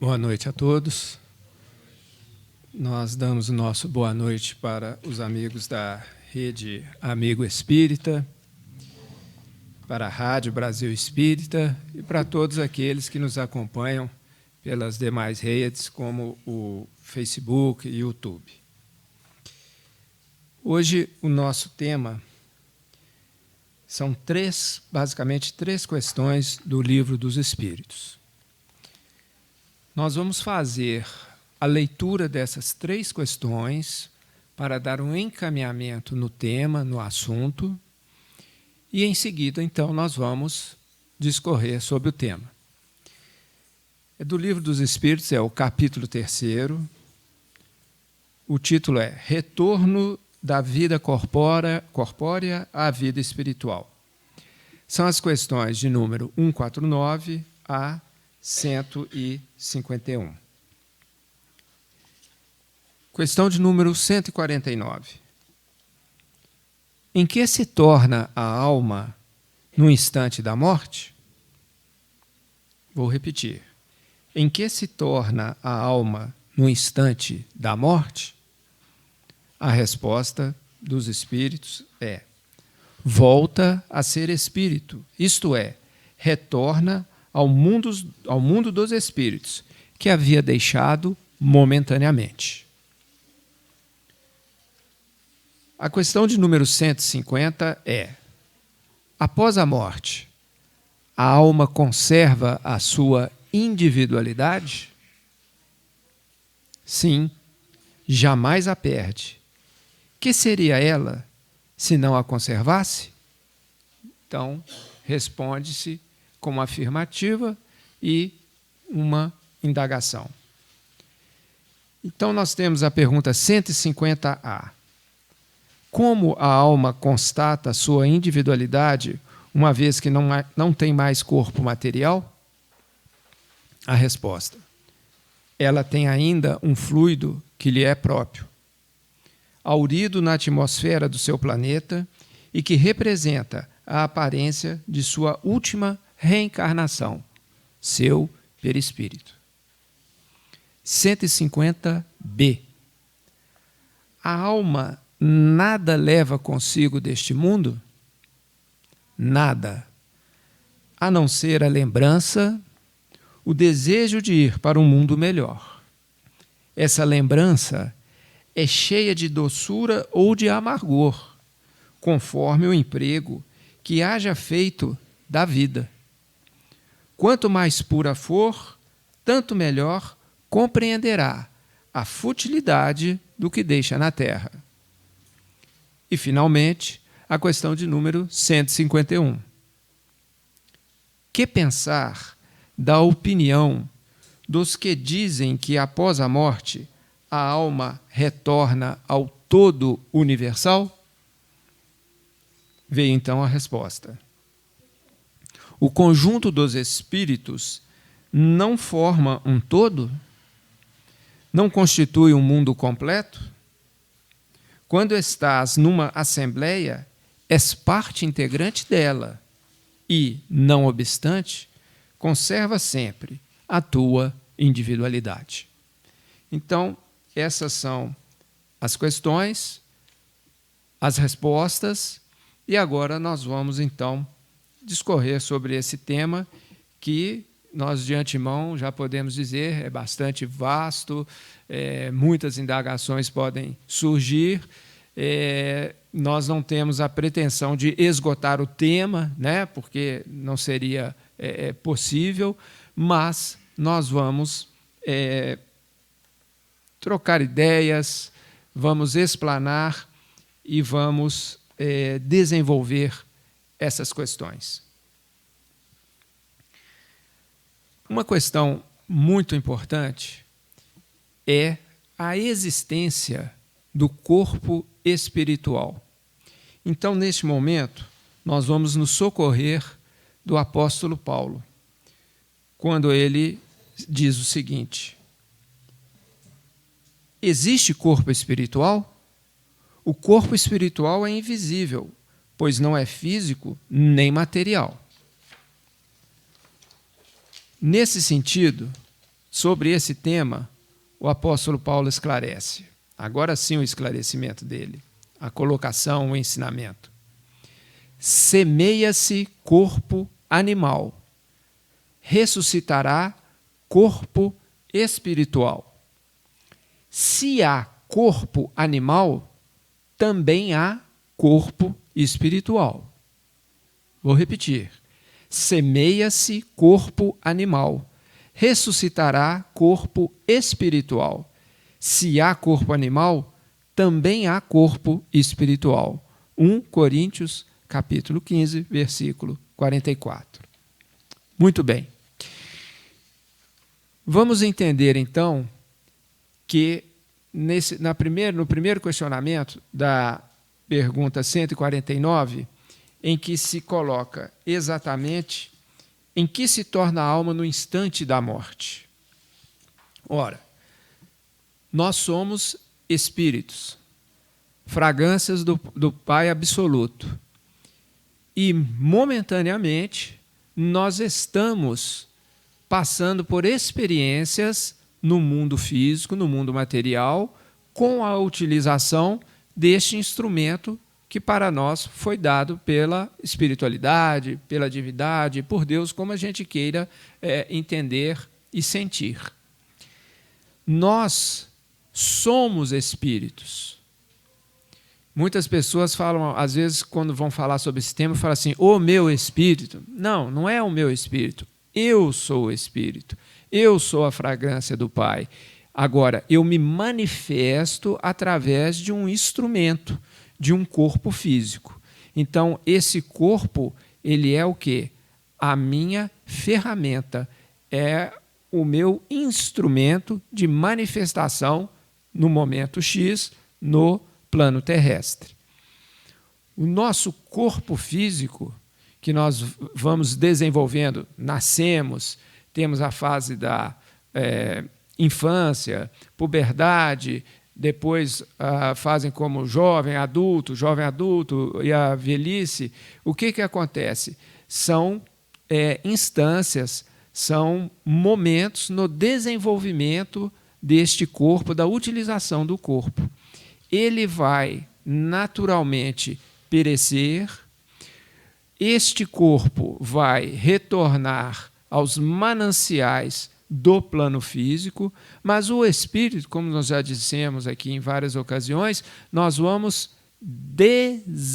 Boa noite a todos. Nós damos o nosso boa noite para os amigos da Rede Amigo Espírita, para a Rádio Brasil Espírita e para todos aqueles que nos acompanham pelas demais redes, como o Facebook e YouTube. Hoje o nosso tema são basicamente três questões do Livro dos Espíritos. Nós vamos fazer a leitura dessas três questões para dar um encaminhamento no tema, no assunto, e em seguida, então, nós vamos discorrer sobre o tema. Do Livro dos Espíritos, é o capítulo 3º, o título é Retorno da vida corpórea à vida espiritual. São as questões de número 149 a 151. Questão de número 149. Em que se torna a alma no instante da morte? Vou repetir. Em que se torna a alma no instante da morte? A resposta dos espíritos é: volta a ser espírito, isto é, retorna ao mundo dos espíritos, que havia deixado momentaneamente. A questão de número 150 é: após a morte, a alma conserva a sua individualidade? Sim, jamais a perde. Que seria ela se não a conservasse? Então, responde-se com uma afirmativa e uma indagação. Então, nós temos a pergunta 150A. Como a alma constata a sua individualidade, uma vez que não tem mais corpo material? A resposta: ela tem ainda um fluido que lhe é próprio, haurido na atmosfera do seu planeta e que representa a aparência de sua última reencarnação, seu perispírito. 150B. A alma nada leva consigo deste mundo? Nada, a não ser a lembrança, o desejo de ir para um mundo melhor. Essa lembrança é cheia de doçura ou de amargor, conforme o emprego que haja feito da vida. Quanto mais pura for, tanto melhor compreenderá a futilidade do que deixa na terra. E, finalmente, a questão de número 151. Que pensar da opinião dos que dizem que, após a morte, a alma retorna ao todo universal? Veio então a resposta. O conjunto dos espíritos não forma um todo? Não constitui um mundo completo? Quando estás numa assembleia, és parte integrante dela e, não obstante, conserva sempre a tua individualidade. Então, essas são as questões, as respostas, e agora nós vamos, então, discorrer sobre esse tema que nós, de antemão, já podemos dizer, é bastante vasto, muitas indagações podem surgir. Nós não temos a pretensão de esgotar o tema, né, porque não seria possível, mas nós vamos trocar ideias, vamos explanar e vamos desenvolver essas questões. Uma questão muito importante é a existência do corpo espiritual. Então, neste momento, nós vamos nos socorrer do apóstolo Paulo, quando ele diz o seguinte: existe corpo espiritual? O corpo espiritual é invisível, pois não é físico nem material. Nesse sentido, sobre esse tema, o apóstolo Paulo esclarece. Agora sim o esclarecimento dele, a colocação, o ensinamento. Semeia-se corpo animal, ressuscitará corpo espiritual. Se há corpo animal, também há corpo espiritual. Vou repetir. Semeia-se corpo animal, ressuscitará corpo espiritual. Se há corpo animal, também há corpo espiritual. 1 Coríntios, capítulo 15, versículo 44. Muito bem. Vamos entender, então, que no primeiro questionamento da pergunta 149, em que se coloca exatamente em que se torna a alma no instante da morte. Ora, nós somos espíritos, fragrâncias do Pai absoluto. E, momentaneamente, nós estamos passando por experiências no mundo físico, no mundo material, com a utilização deste instrumento que para nós foi dado pela espiritualidade, pela divindade, por Deus, como a gente queira entender e sentir. Nós somos espíritos. Muitas pessoas falam, às vezes, quando vão falar sobre esse tema, falam assim, o meu espírito. Não, não é o meu espírito. Eu sou o espírito. Eu sou a fragrância do Pai. Agora, eu me manifesto através de um instrumento, de um corpo físico. Então, esse corpo, ele é o quê? A minha ferramenta, é o meu instrumento de manifestação no momento X, no plano terrestre. O nosso corpo físico, que nós vamos desenvolvendo, nascemos, temos a fase da infância, puberdade, depois fazem como jovem adulto e a velhice. O que acontece? São instâncias, são momentos no desenvolvimento deste corpo, da utilização do corpo. Ele vai naturalmente perecer, este corpo vai retornar aos mananciais do plano físico, mas o espírito, como nós já dissemos aqui em várias ocasiões, nós vamos desencarnar,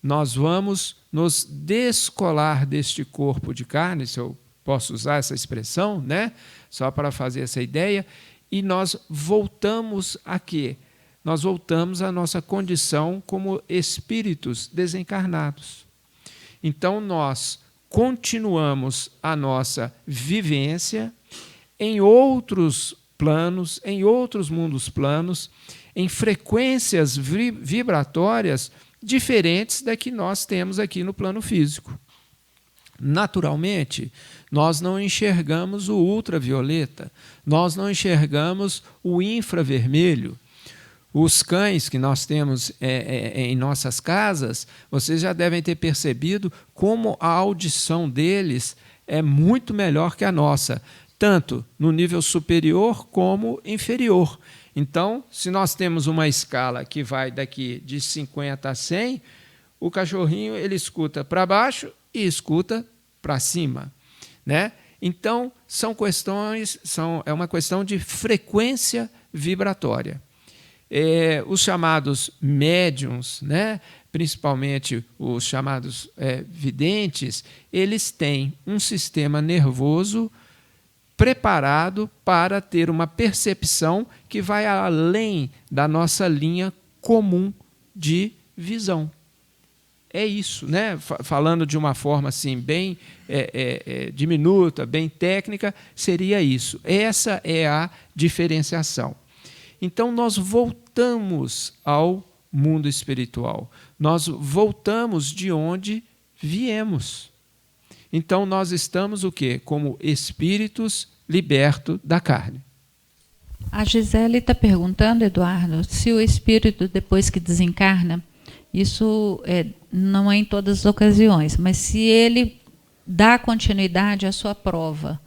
nós vamos nos descolar deste corpo de carne, se eu posso usar essa expressão, né? Só para fazer essa ideia, e nós voltamos a quê? Nós voltamos à nossa condição como espíritos desencarnados. Então, nós continuamos a nossa vivência em outros planos, em outros mundos planos, em frequências vibratórias diferentes da que nós temos aqui no plano físico. Naturalmente, nós não enxergamos o ultravioleta, nós não enxergamos o infravermelho. Os cães que nós temos em nossas casas, vocês já devem ter percebido como a audição deles é muito melhor que a nossa, tanto no nível superior como inferior. Então, se nós temos uma escala que vai daqui de 50 a 100, o cachorrinho ele escuta para baixo e escuta para cima, né? Então, é uma questão de frequência vibratória. Os chamados médiums, né, principalmente os chamados videntes, eles têm um sistema nervoso preparado para ter uma percepção que vai além da nossa linha comum de visão. É isso, né? Falando de uma forma assim, bem diminuta, bem técnica, seria isso. Essa é a diferenciação. Então, nós voltamos ao mundo espiritual. Nós voltamos de onde viemos. Então, nós estamos o quê? Como espíritos libertos da carne. A Gisele está perguntando, Eduardo, se o espírito, depois que desencarna, isso não é em todas as ocasiões, mas se ele dá continuidade à sua prova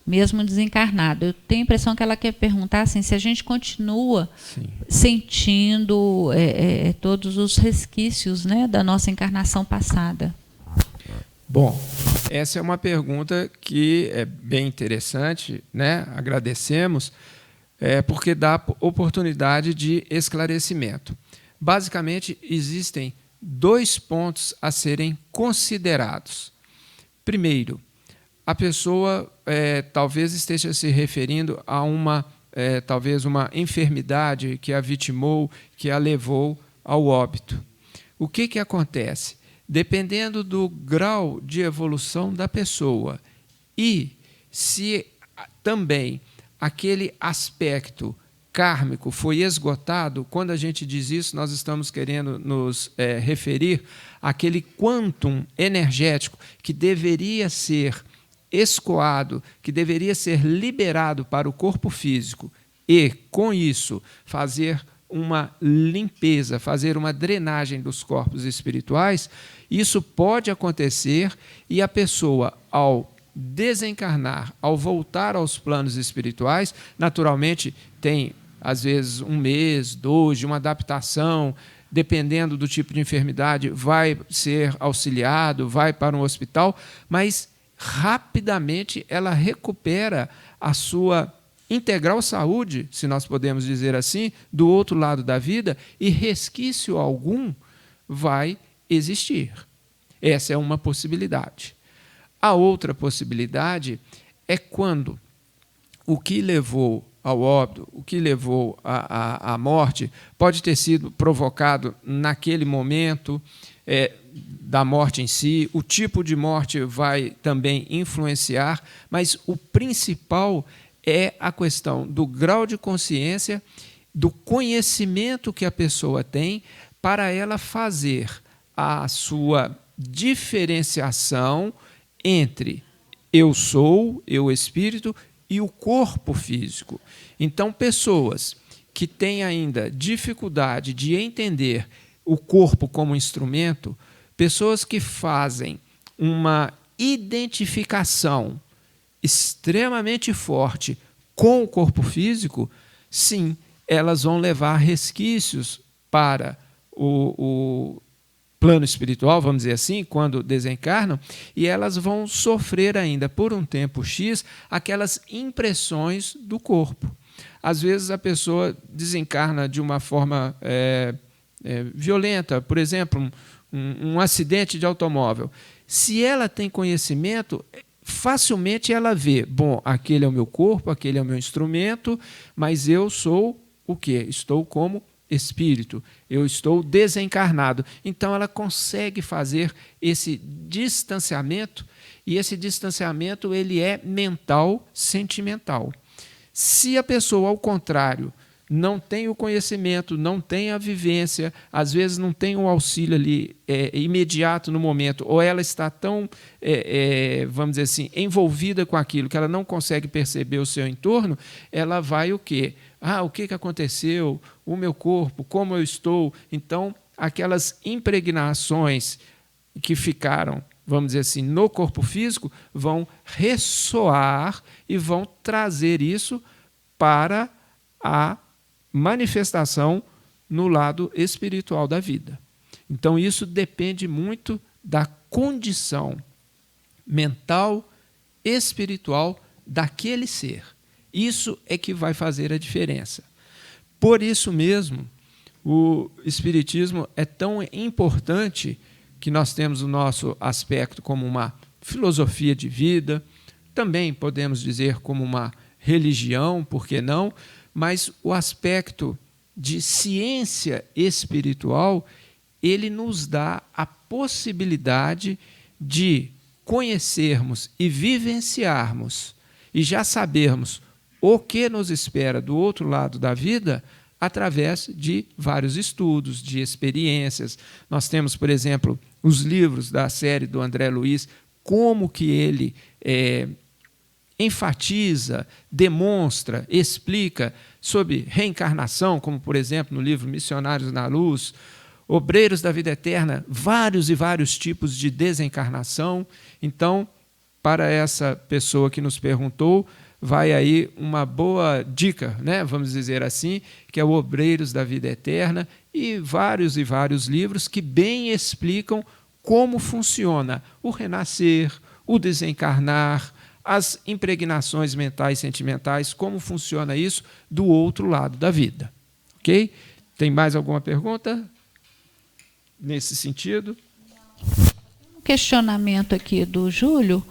mesmo desencarnado. Eu tenho a impressão que ela quer perguntar assim, se a gente continua sentindo todos os resquícios, né, da nossa encarnação passada. Bom, essa é uma pergunta que é bem interessante, né? Agradecemos, porque dá oportunidade de esclarecimento. Basicamente, existem 2 pontos a serem considerados. Primeiro, a pessoa talvez esteja se referindo a talvez uma enfermidade que a vitimou, que a levou ao óbito. O que acontece? Dependendo do grau de evolução da pessoa e se também aquele aspecto kármico foi esgotado, quando a gente diz isso, nós estamos querendo nos referir àquele quantum energético que deveria ser escoado, que deveria ser liberado para o corpo físico e, com isso, fazer uma limpeza, fazer uma drenagem dos corpos espirituais. Isso pode acontecer e a pessoa, ao desencarnar, ao voltar aos planos espirituais, naturalmente tem, às vezes, 1 mês, 2 de uma adaptação, dependendo do tipo de enfermidade, vai ser auxiliado, vai para um hospital, mas rapidamente ela recupera a sua integral saúde, se nós podemos dizer assim, do outro lado da vida, e resquício algum vai existir. Essa é uma possibilidade. A outra possibilidade é quando o que levou ao óbito, o que levou à morte, pode ter sido provocado naquele momento da morte em si, o tipo de morte vai também influenciar, mas o principal é a questão do grau de consciência, do conhecimento que a pessoa tem para ela fazer a sua diferenciação entre eu sou, eu espírito, e o corpo físico. Então, pessoas que têm ainda dificuldade de entender o corpo como instrumento, pessoas que fazem uma identificação extremamente forte com o corpo físico, sim, elas vão levar resquícios para o plano espiritual, vamos dizer assim, quando desencarnam, e elas vão sofrer ainda por um tempo X aquelas impressões do corpo. Às vezes a pessoa desencarna de uma forma violenta, por exemplo, um acidente de automóvel. Se ela tem conhecimento, facilmente ela vê, bom, aquele é o meu corpo, aquele é o meu instrumento, mas eu sou o quê? Estou como espírito, eu estou desencarnado. Então ela consegue fazer esse distanciamento, e esse distanciamento ele é mental, sentimental. Se a pessoa, ao contrário, não tem o conhecimento, não tem a vivência, às vezes não tem um auxílio ali imediato no momento, ou ela está tão, vamos dizer assim, envolvida com aquilo que ela não consegue perceber o seu entorno, ela vai o quê? O que aconteceu? O meu corpo, como eu estou? Então, aquelas impregnações que ficaram, vamos dizer assim, no corpo físico, vão ressoar e vão trazer isso para a manifestação no lado espiritual da vida. Então, isso depende muito da condição mental, espiritual daquele ser. Isso é que vai fazer a diferença. Por isso mesmo, o Espiritismo é tão importante, que nós temos o nosso aspecto como uma filosofia de vida, também podemos dizer como uma religião, por que não? Mas o aspecto de ciência espiritual, ele nos dá a possibilidade de conhecermos e vivenciarmos e já sabermos o que nos espera do outro lado da vida através de vários estudos, de experiências. Nós temos, por exemplo, os livros da série do André Luiz, como que ele enfatiza, demonstra, explica sobre reencarnação, como, por exemplo, no livro Missionários na Luz, Obreiros da Vida Eterna, vários e vários tipos de desencarnação. Então, para essa pessoa que nos perguntou, vai aí uma boa dica, né? Vamos dizer assim, que é o Obreiros da Vida Eterna, e vários livros que bem explicam como funciona o renascer, o desencarnar, as impregnações mentais e sentimentais, como funciona isso do outro lado da vida. Ok? Tem mais alguma pergunta nesse sentido? Um questionamento aqui do Júlio,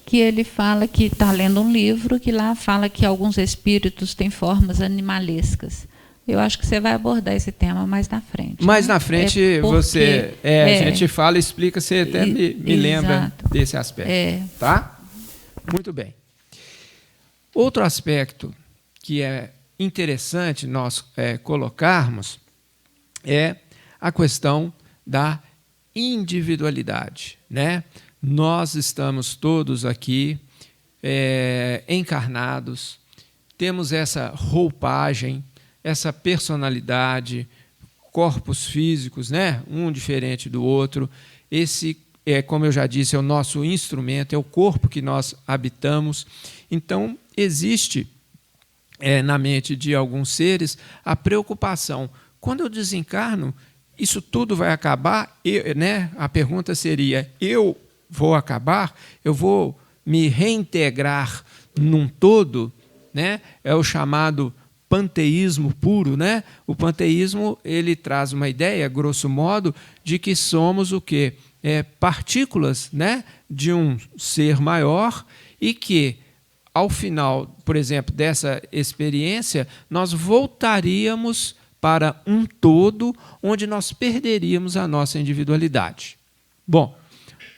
que ele fala que está lendo um livro que lá fala que alguns espíritos têm formas animalescas. Eu acho que você vai abordar esse tema mais na frente. Mais na frente a gente fala e explica, você até me lembra desse aspecto. Tá? Muito bem. Outro aspecto que é interessante nós colocarmos é a questão da individualidade, né? Nós estamos todos aqui encarnados, temos essa roupagem, essa personalidade, corpos físicos, né? Um diferente do outro. Esse, como eu já disse, é o nosso instrumento, é o corpo que nós habitamos. Então, existe na mente de alguns seres a preocupação. Quando eu desencarno, isso tudo vai acabar? Né? A pergunta seria, eu vou acabar? Eu vou me reintegrar num todo? Né? É o chamado panteísmo puro, né? O panteísmo, ele traz uma ideia, grosso modo, de que somos o quê? Partículas, né, de um ser maior, e que, ao final, por exemplo, dessa experiência, nós voltaríamos para um todo, onde nós perderíamos a nossa individualidade. Bom,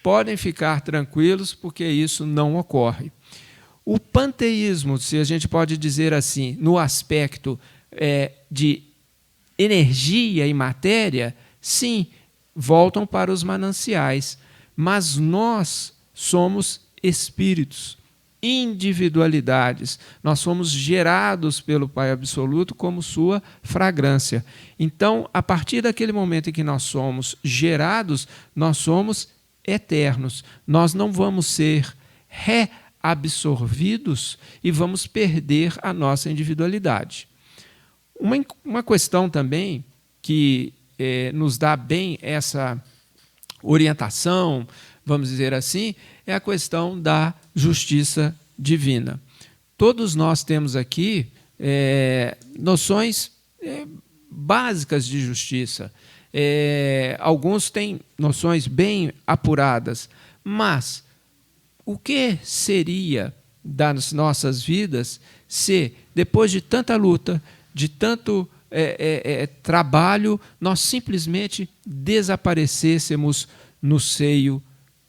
podem ficar tranquilos, porque isso não ocorre. O panteísmo, se a gente pode dizer assim, no aspecto de energia e matéria, sim, voltam para os mananciais, mas nós somos espíritos, individualidades, nós somos gerados pelo Pai Absoluto como sua fragrância. Então, a partir daquele momento em que nós somos gerados, nós somos eternos, nós não vamos ser reabsorvidos e vamos perder a nossa individualidade. Uma questão também que nos dá bem essa orientação, vamos dizer assim, é a questão da justiça divina. Todos nós temos aqui noções básicas de justiça. Alguns têm noções bem apuradas, mas o que seria das nossas vidas se, depois de tanta luta, de tanto trabalho, nós simplesmente desaparecêssemos no seio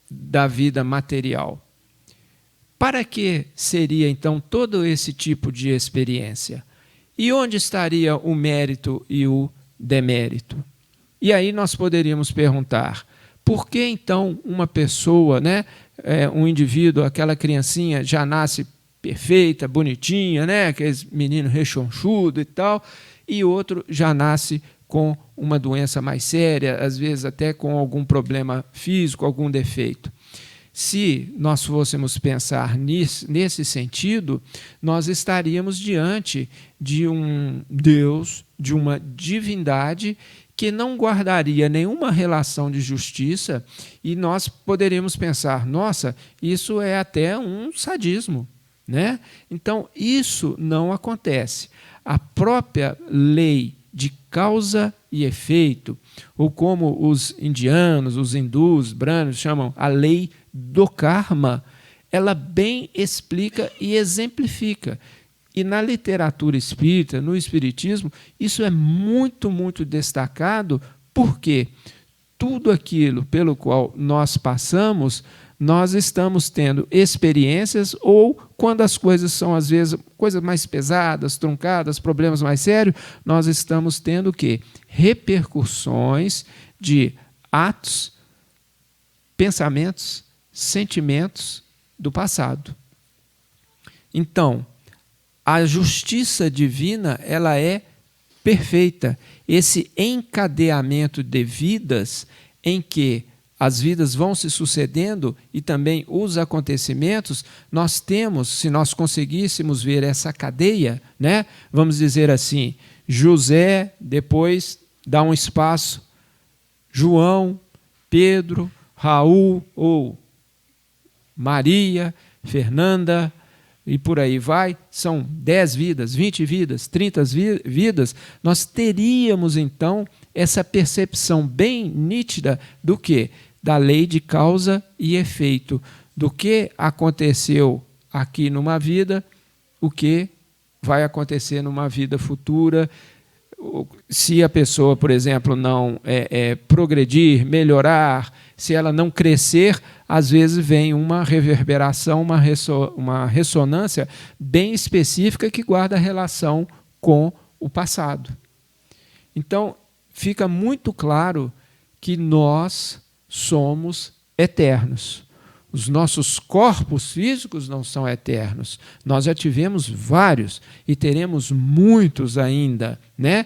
da vida material? Para que seria, então, todo esse tipo de experiência? E onde estaria o mérito e o demérito? E aí nós poderíamos perguntar, por que, então, uma pessoa, né, um indivíduo, aquela criancinha, já nasce perfeita, bonitinha, né, aquele menino rechonchudo e tal, e outro já nasce com uma doença mais séria, às vezes até com algum problema físico, algum defeito? Se nós fôssemos pensar nesse sentido, nós estaríamos diante de um Deus, de uma divindade que não guardaria nenhuma relação de justiça, e nós poderíamos pensar, nossa, isso é até um sadismo, né? Então, isso não acontece. A própria lei de causa e efeito, ou como os indianos, os hindus, brahmanos chamam a lei do karma, ela bem explica e exemplifica. E na literatura espírita, no espiritismo, isso é muito, muito destacado, porque tudo aquilo pelo qual nós passamos, nós estamos tendo experiências, ou quando as coisas são, às vezes, coisas mais pesadas, truncadas, problemas mais sérios, nós estamos tendo o quê? Repercussões de atos, pensamentos, sentimentos do passado. Então, a justiça divina, ela é perfeita. Esse encadeamento de vidas em que as vidas vão se sucedendo e também os acontecimentos, nós temos, se nós conseguíssemos ver essa cadeia, né? Vamos dizer assim, José, depois dá um espaço, João, Pedro, Raul ou Maria, Fernanda, e por aí vai, são 10 vidas, 20 vidas, 30 vidas, nós teríamos então essa percepção bem nítida do quê? Da lei de causa e efeito, do que aconteceu aqui numa vida, o que vai acontecer numa vida futura. Se a pessoa, por exemplo, não progredir, melhorar, se ela não crescer, às vezes vem uma reverberação, uma ressonância bem específica que guarda relação com o passado. Então, fica muito claro que nós somos eternos. Os nossos corpos físicos não são eternos. Nós já tivemos vários e teremos muitos ainda, né?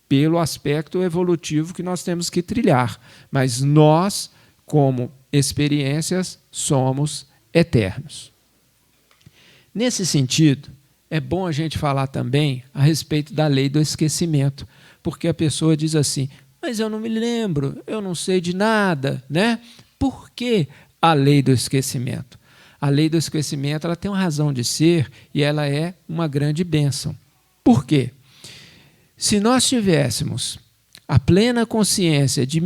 Pelo aspecto evolutivo que nós temos que trilhar. Mas nós, como experiências, somos eternos. Nesse sentido, é bom a gente falar também a respeito da lei do esquecimento, porque a pessoa diz assim, mas eu não me lembro, eu não sei de nada, né? Por que a lei do esquecimento? A lei do esquecimento, ela tem uma razão de ser e ela é uma grande bênção. Por quê? Se nós tivéssemos a plena consciência de,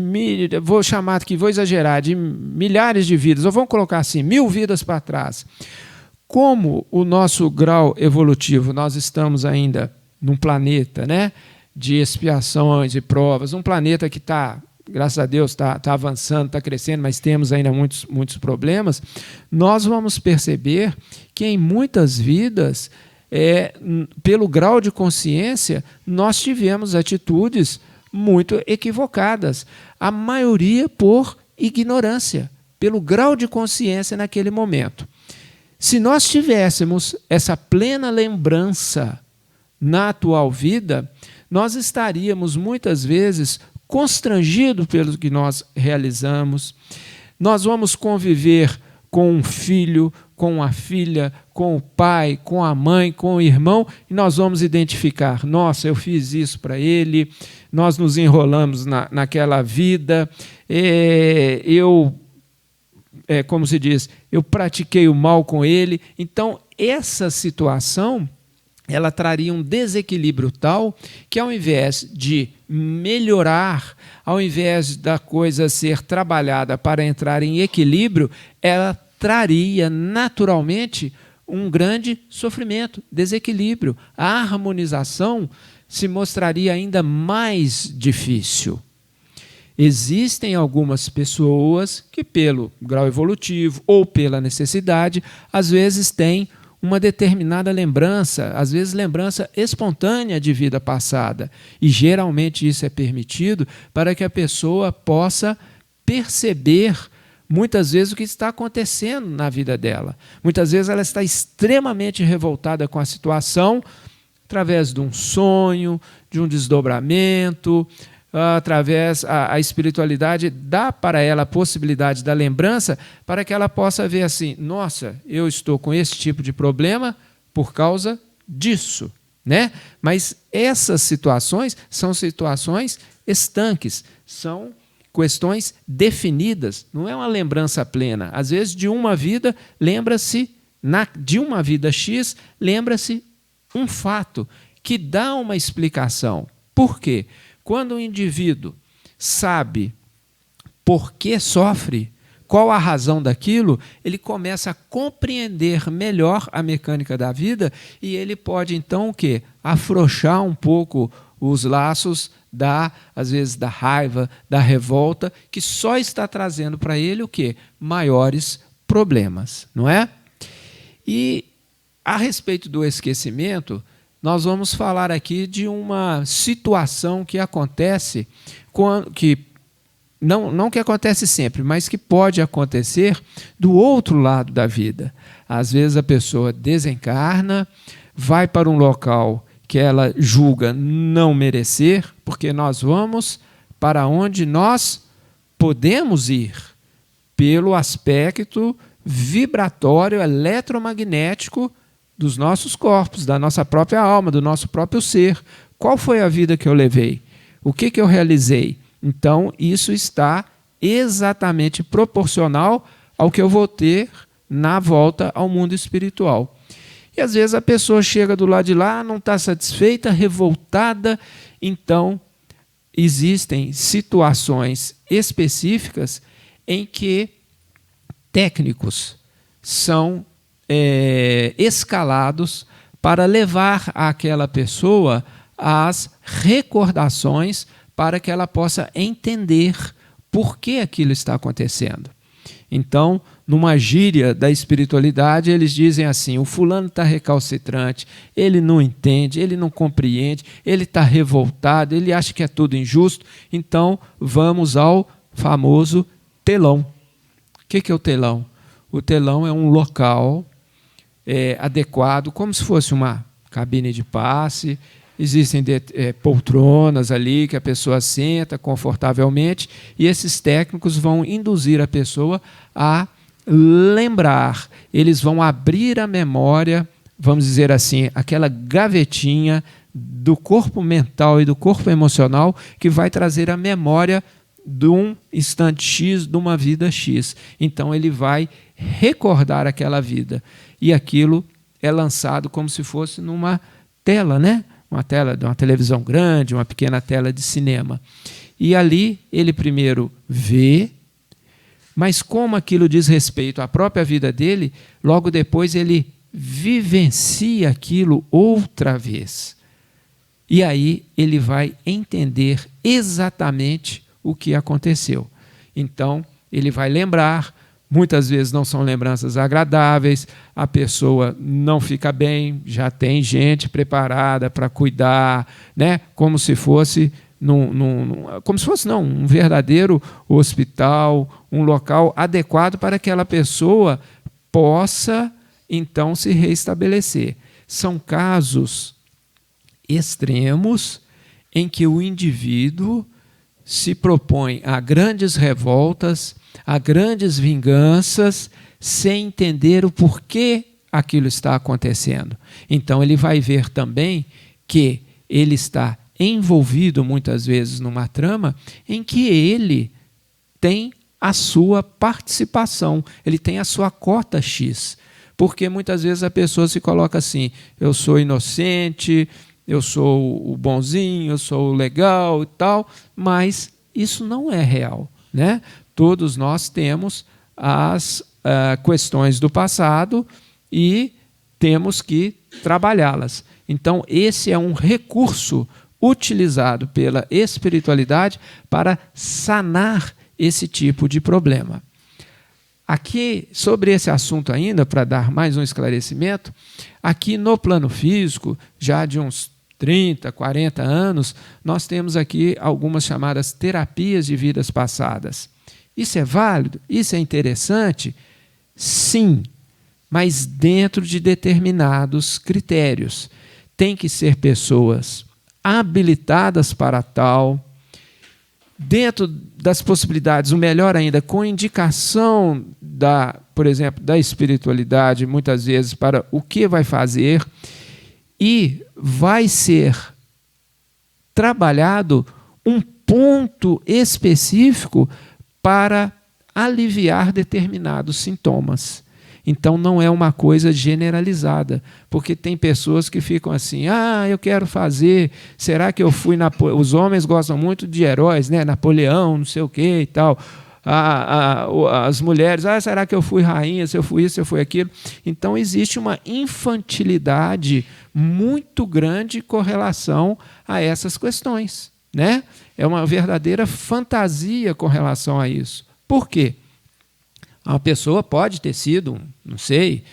vou chamar aqui, vou exagerar, de milhares de vidas, ou vamos colocar assim, 1000 vidas para trás, como o nosso grau evolutivo, nós estamos ainda num planeta, né, de expiações e provas, um planeta que está, graças a Deus, está avançando, está crescendo, mas temos ainda muitos problemas, nós vamos perceber que em muitas vidas, pelo grau de consciência, nós tivemos atitudes muito equivocadas, a maioria por ignorância, pelo grau de consciência naquele momento. Se nós tivéssemos essa plena lembrança na atual vida, nós estaríamos muitas vezes constrangidos pelo que nós realizamos. Nós vamos conviver com um filho, com a filha, com o pai, com a mãe, com o irmão, e nós vamos identificar, nossa, eu fiz isso para ele, nós nos enrolamos naquela vida, como se diz, eu pratiquei o mal com ele. Então, essa situação, ela traria um desequilíbrio tal que, ao invés de melhorar, ao invés da coisa ser trabalhada para entrar em equilíbrio, ela traria naturalmente um grande sofrimento, desequilíbrio. A harmonização se mostraria ainda mais difícil. Existem algumas pessoas que, pelo grau evolutivo ou pela necessidade, às vezes têm uma determinada lembrança, às vezes lembrança espontânea de vida passada. E geralmente isso é permitido para que a pessoa possa perceber muitas vezes o que está acontecendo na vida dela. Muitas vezes ela está extremamente revoltada com a situação, através de um sonho, de um desdobramento, através a espiritualidade dá para ela a possibilidade da lembrança para que ela possa ver assim, nossa, eu estou com esse tipo de problema por causa disso, né? Mas essas situações são situações estanques, são questões definidas, não é uma lembrança plena. Às vezes, de uma vida, lembra-se, de uma vida X, lembra-se um fato que dá uma explicação. Por quê? Quando o indivíduo sabe por que sofre, qual a razão daquilo, ele começa a compreender melhor a mecânica da vida e ele pode, então, o quê? Afrouxar um pouco os laços às vezes, da raiva, da revolta, que só está trazendo para ele o quê? Maiores problemas, não é? E, a respeito do esquecimento, nós vamos falar aqui de uma situação que acontece, não que acontece sempre, mas que pode acontecer do outro lado da vida. Às vezes a pessoa desencarna, vai para um local que ela julga não merecer, porque nós vamos para onde nós podemos ir, pelo aspecto vibratório, eletromagnético dos nossos corpos, da nossa própria alma, do nosso próprio ser. Qual foi a vida que eu levei? O que eu realizei? Então, isso está exatamente proporcional ao que eu vou ter na volta ao mundo espiritual. E às vezes a pessoa chega do lado de lá, não está satisfeita, revoltada. Então, existem situações específicas em que técnicos são escalados para levar àquela pessoa as recordações para que ela possa entender por que aquilo está acontecendo. Então, numa gíria da espiritualidade, eles dizem assim: o fulano está recalcitrante, ele não entende, ele não compreende, ele está revoltado, ele acha que é tudo injusto, então vamos ao famoso telão. O que é o telão? O telão é um local adequado, como se fosse uma cabine de passe. Existem poltronas ali que a pessoa senta confortavelmente e esses técnicos vão induzir a pessoa a lembrar. Eles vão abrir a memória, vamos dizer assim, aquela gavetinha do corpo mental e do corpo emocional que vai trazer a memória de um instante X, de uma vida X. Então ele vai recordar aquela vida. E aquilo é lançado como se fosse numa tela, né? Uma tela de uma televisão grande, uma pequena tela de cinema. E ali ele primeiro vê, mas como aquilo diz respeito à própria vida dele, logo depois ele vivencia aquilo outra vez. E aí ele vai entender exatamente o que aconteceu. Então, ele vai lembrar. Muitas vezes não são lembranças agradáveis, a pessoa não fica bem, já tem gente preparada para cuidar, né? Como se fosse um verdadeiro hospital, um local adequado para que aquela pessoa possa, então, se reestabelecer. São casos extremos em que o indivíduo se propõe a grandes revoltas, a grandes vinganças, sem entender o porquê aquilo está acontecendo. Então ele vai ver também que ele está envolvido muitas vezes numa trama em que ele tem a sua participação, ele tem a sua cota X. Porque muitas vezes a pessoa se coloca assim: eu sou inocente, eu sou o bonzinho, eu sou o legal e tal, mas isso não é real, né? Todos nós temos as questões do passado e temos que trabalhá-las. Então, esse é um recurso utilizado pela espiritualidade para sanar esse tipo de problema. Aqui, sobre esse assunto ainda, para dar mais um esclarecimento, aqui no plano físico, já de uns 30, 40 anos, nós temos aqui algumas chamadas terapias de vidas passadas. Isso é válido? Isso é interessante? Sim, mas dentro de determinados critérios. Tem que ser pessoas habilitadas para tal, dentro das possibilidades, o melhor ainda, com indicação por exemplo, da espiritualidade, muitas vezes, para o que vai fazer, e vai ser trabalhado um ponto específico para aliviar determinados sintomas. Então, não é uma coisa generalizada, porque tem pessoas que ficam assim: eu quero fazer, será que eu fui... Os homens gostam muito de heróis, né? Napoleão, não sei o quê e tal. As mulheres: será que eu fui rainha, se eu fui isso, se eu fui aquilo? Então, existe uma infantilidade muito grande com relação a essas questões, né? É uma verdadeira fantasia com relação a isso. Por quê? Uma pessoa pode ter sido, não sei,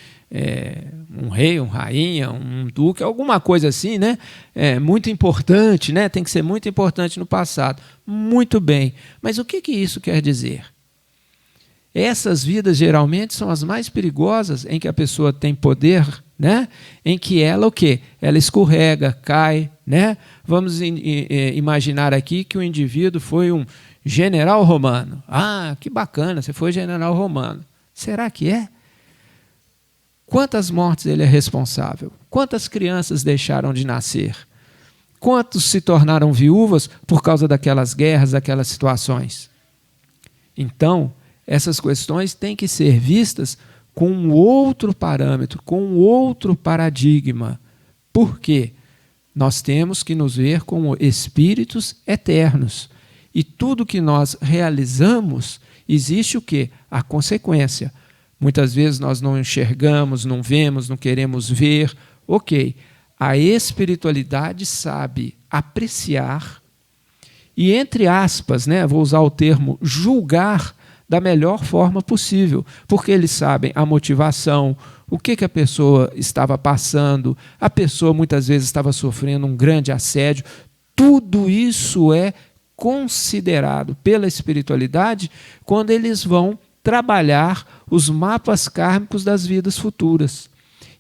um rei, uma rainha, um duque, alguma coisa assim, né? Muito importante, né? Tem que ser muito importante no passado. Muito bem. Mas o que isso quer dizer? Essas vidas geralmente são as mais perigosas, em que a pessoa tem poder, né? Em que ela o quê? Ela escorrega, cai, né? Vamos imaginar aqui que o indivíduo foi general romano. Ah, que bacana, você foi general romano. Será que é? Quantas mortes ele é responsável? Quantas crianças deixaram de nascer? Quantos se tornaram viúvas por causa daquelas guerras, daquelas situações? Então, essas questões têm que ser vistas com um outro parâmetro, com um outro paradigma. Por quê? Nós temos que nos ver como espíritos eternos. E tudo que nós realizamos, existe o quê? A consequência. Muitas vezes nós não enxergamos, não vemos, não queremos ver. Ok, a espiritualidade sabe apreciar e, entre aspas, né, vou usar o termo julgar da melhor forma possível, porque eles sabem a motivação, o que a pessoa estava passando, a pessoa muitas vezes estava sofrendo um grande assédio. Tudo isso é considerado pela espiritualidade quando eles vão trabalhar os mapas kármicos das vidas futuras.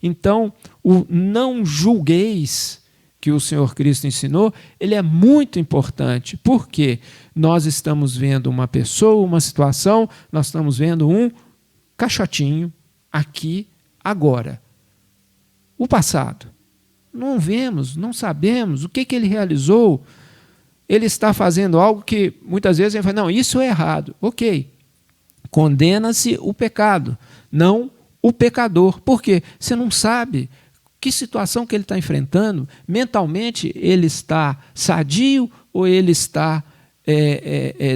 Então, o não julgueis que o Senhor Cristo ensinou, ele é muito importante, porque nós estamos vendo uma pessoa, uma situação, nós estamos vendo um caixotinho aqui, agora. O passado. Não vemos, não sabemos o que ele realizou. Ele está fazendo algo que muitas vezes ele fala, não, isso é errado. Ok. Condena-se o pecado, não o pecador. Por quê? Você não sabe que situação que ele está enfrentando. Mentalmente ele está sadio ou ele está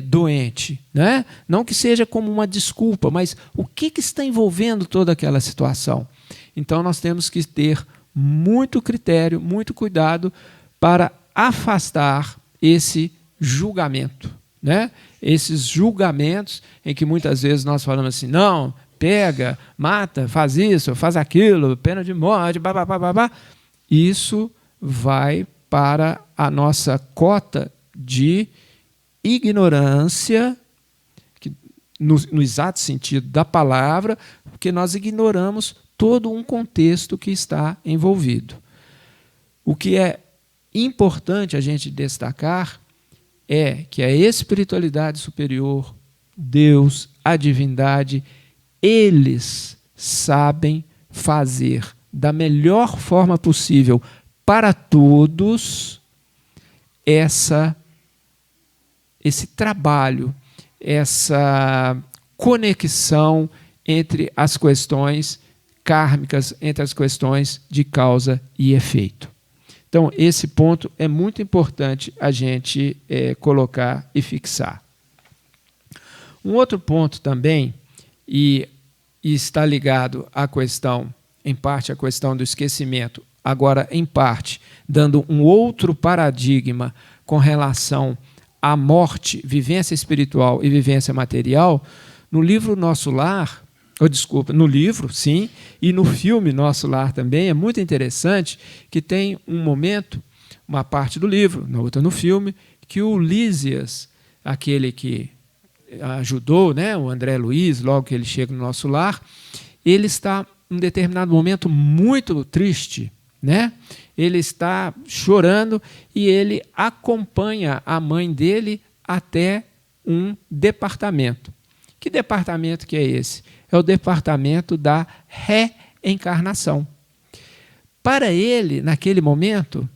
doente, né? Não que seja como uma desculpa, mas o que está envolvendo toda aquela situação? Então nós temos que ter muito critério, muito cuidado para afastar esse julgamento, né? Esses julgamentos em que muitas vezes nós falamos assim, não, pega, mata, faz isso, faz aquilo, pena de morte, babá. Isso vai para a nossa cota de ignorância, que, no exato sentido da palavra, porque nós ignoramos todo um contexto que está envolvido. O que é importante a gente destacar é que a espiritualidade superior, Deus, a divindade, eles sabem fazer da melhor forma possível para todos esse trabalho, essa conexão entre as questões kármicas, entre as questões de causa e efeito. Então, esse ponto é muito importante a gente colocar e fixar. Um outro ponto também, e está ligado à questão, em parte, à questão do esquecimento, agora, em parte, dando um outro paradigma com relação à morte, vivência espiritual e vivência material, no livro Nosso Lar, no livro, sim, e no filme Nosso Lar também, é muito interessante que tem um momento, uma parte do livro, na outra no filme, que o Lísias, aquele que ajudou, né, o André Luiz, logo que ele chega no Nosso Lar, ele está, em determinado momento, muito triste, né? Ele está chorando e ele acompanha a mãe dele até um departamento. Que departamento que é esse? É o departamento da reencarnação. Para ele, naquele momento,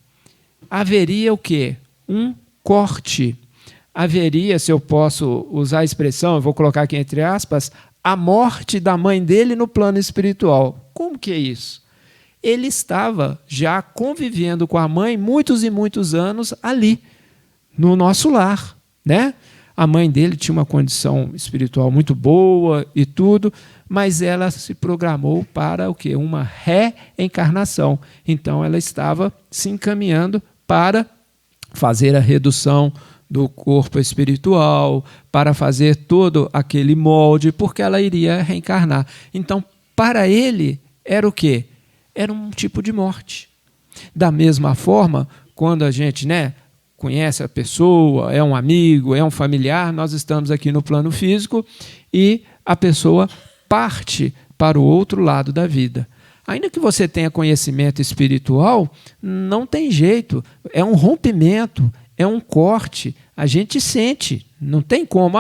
haveria o quê? Um corte. Haveria, se eu posso usar a expressão, eu vou colocar aqui entre aspas, a morte da mãe dele no plano espiritual. Como que é isso? Ele estava já convivendo com a mãe muitos e muitos anos ali, no Nosso Lar, né? A mãe dele tinha uma condição espiritual muito boa e tudo, mas ela se programou para o quê? Uma reencarnação. Então ela estava se encaminhando para fazer a redução do corpo espiritual, para fazer todo aquele molde, porque ela iria reencarnar. Então, para ele, era o quê? Era um tipo de morte. Da mesma forma, quando a gente, né, conhece a pessoa, é um amigo, é um familiar, nós estamos aqui no plano físico e a pessoa parte para o outro lado da vida. Ainda que você tenha conhecimento espiritual, não tem jeito, é um rompimento, é um corte, a gente sente, não tem como,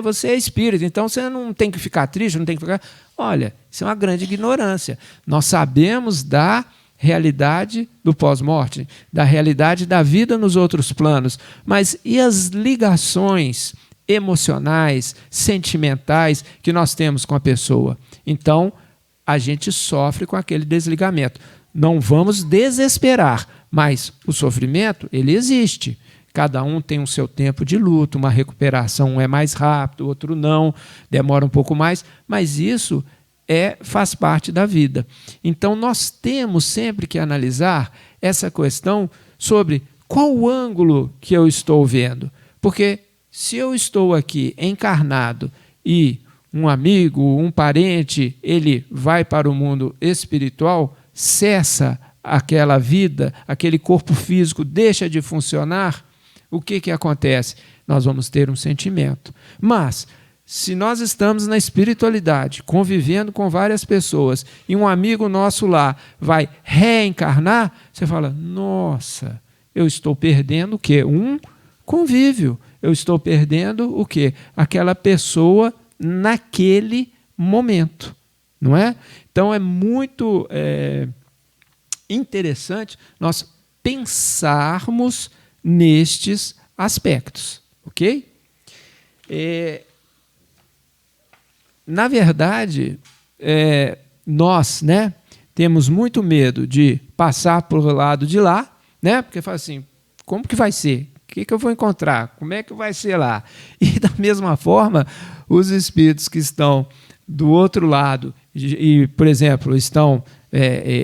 você é espírito, então você não tem que ficar triste, não tem que ficar... Olha, isso é uma grande ignorância. Nós sabemos da realidade do pós-morte, da realidade da vida nos outros planos, mas e as ligações emocionais, sentimentais que nós temos com a pessoa? Então, a gente sofre com aquele desligamento. Não vamos desesperar, mas o sofrimento, ele existe. Cada um tem o seu tempo de luto, uma recuperação é mais rápido, outro não, demora um pouco mais, mas isso faz parte da vida. Então, nós temos sempre que analisar essa questão sobre qual o ângulo que eu estou vendo. Porque se eu estou aqui encarnado e um amigo, um parente, ele vai para o mundo espiritual, cessa aquela vida, aquele corpo físico deixa de funcionar, o que acontece? Nós vamos ter um sentimento. Mas, se nós estamos na espiritualidade, convivendo com várias pessoas, e um amigo nosso lá vai reencarnar, você fala, nossa, eu estou perdendo o quê? Um convívio. Eu estou perdendo o quê? Aquela pessoa naquele momento. Não é? Então, é muito interessante nós pensarmos nestes aspectos, ok? Na verdade, nós, né, temos muito medo de passar para o lado de lá, né, porque fala assim, como que vai ser? O que eu vou encontrar? Como é que vai ser lá? E da mesma forma, os espíritos que estão do outro lado e, por exemplo, estão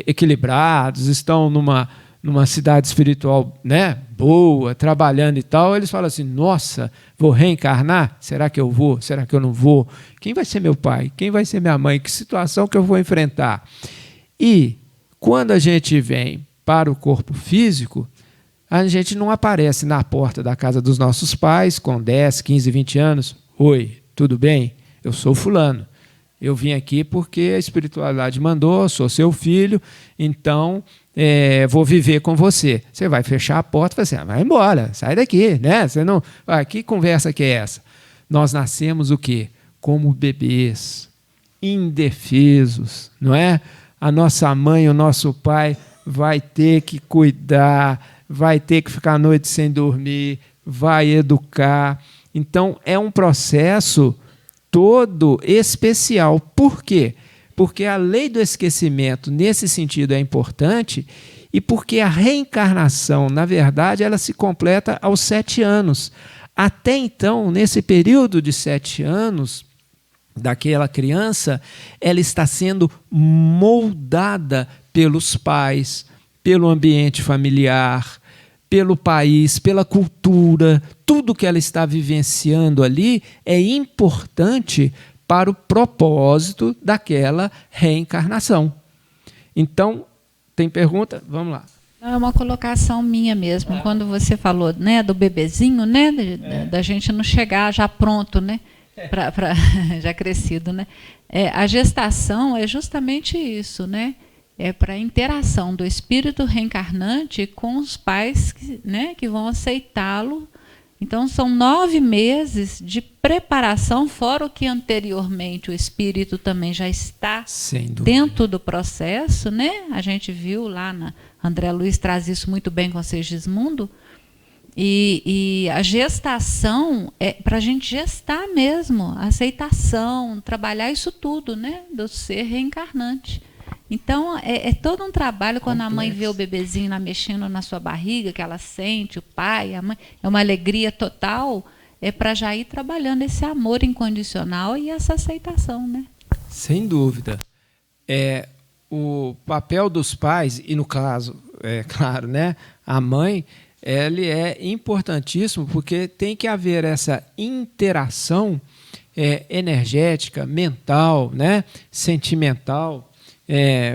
equilibrados, estão numa cidade espiritual, né, boa, trabalhando e tal, eles falam assim, nossa, vou reencarnar? Será que eu vou? Será que eu não vou? Quem vai ser meu pai? Quem vai ser minha mãe? Que situação que eu vou enfrentar? E quando a gente vem para o corpo físico, a gente não aparece na porta da casa dos nossos pais com 10, 15, 20 anos. Oi, tudo bem? Eu sou fulano. Eu vim aqui porque a espiritualidade mandou, sou seu filho, então vou viver com você. Você vai fechar a porta e vai assim, vai embora, sai daqui, né? Você não, que conversa que é essa? Nós nascemos o quê? Como bebês, indefesos, não é? A nossa mãe, o nosso pai vai ter que cuidar, vai ter que ficar a noite sem dormir, vai educar. Então, é um processo todo especial. Por quê? Porque a lei do esquecimento, nesse sentido, é importante e porque a reencarnação, na verdade, ela se completa aos 7 anos. Até então, nesse período de 7 anos, daquela criança, ela está sendo moldada pelos pais, pelo ambiente familiar, pelo país, pela cultura. Tudo que ela está vivenciando ali é importante para o propósito daquela reencarnação. Então, tem pergunta? Vamos lá. É uma colocação minha mesmo. Quando você falou, né, do bebezinho, né, da gente não chegar já pronto, né, já crescido, né? A gestação é justamente isso, né? É para a interação do espírito reencarnante com os pais, né, que vão aceitá-lo. Então, são 9 meses de preparação, fora o que anteriormente o espírito também já está dentro do processo, né? A gente viu lá, André Luiz traz isso muito bem com Segismundo. E a gestação é para a gente gestar mesmo, a aceitação, trabalhar isso tudo, né, do ser reencarnante. Então, é todo um trabalho quando a mãe vê o bebezinho lá mexendo na sua barriga, que ela sente, o pai, a mãe, é uma alegria total, para já ir trabalhando esse amor incondicional e essa aceitação, né? Sem dúvida. O papel dos pais, e no caso, claro, né, a mãe, ele é importantíssimo porque tem que haver essa interação energética, mental, né, sentimental.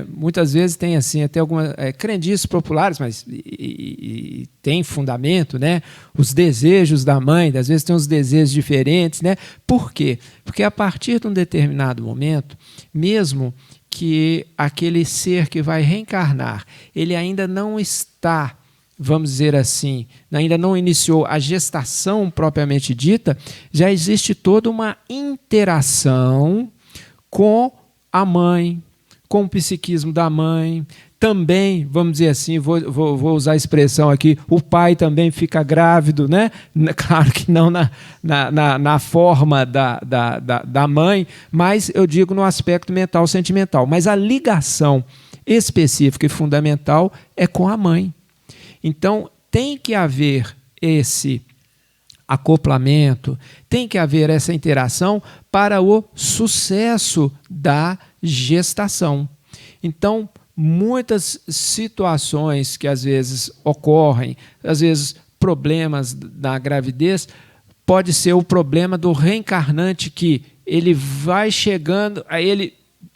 Muitas vezes tem assim até algumas crendices populares, mas e tem fundamento, né? Os desejos da mãe, às vezes tem uns desejos diferentes, né? Por quê? Porque a partir de um determinado momento, mesmo que aquele ser que vai reencarnar, ele ainda não está, vamos dizer assim, ainda não iniciou a gestação propriamente dita, já existe toda uma interação com a mãe, com o psiquismo da mãe. Também, vamos dizer assim, vou usar a expressão aqui, o pai também fica grávido, né? Claro que não na forma da mãe, mas eu digo no aspecto mental, sentimental. Mas a ligação específica e fundamental é com a mãe. Então, tem que haver esse acoplamento, tem que haver essa interação para o sucesso da gestação. Então, muitas situações que às vezes ocorrem, às vezes problemas da gravidez, pode ser o problema do reencarnante que ele vai chegando, aí ele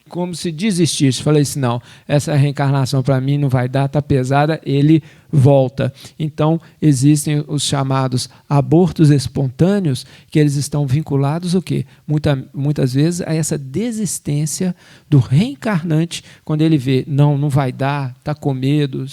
como se desistisse, falei assim, não, essa reencarnação para mim não vai dar, está pesada, ele volta. Então, existem os chamados abortos espontâneos, que eles estão vinculados o quê? Muitas vezes a essa desistência do reencarnante, quando ele vê, não vai dar, está com medo,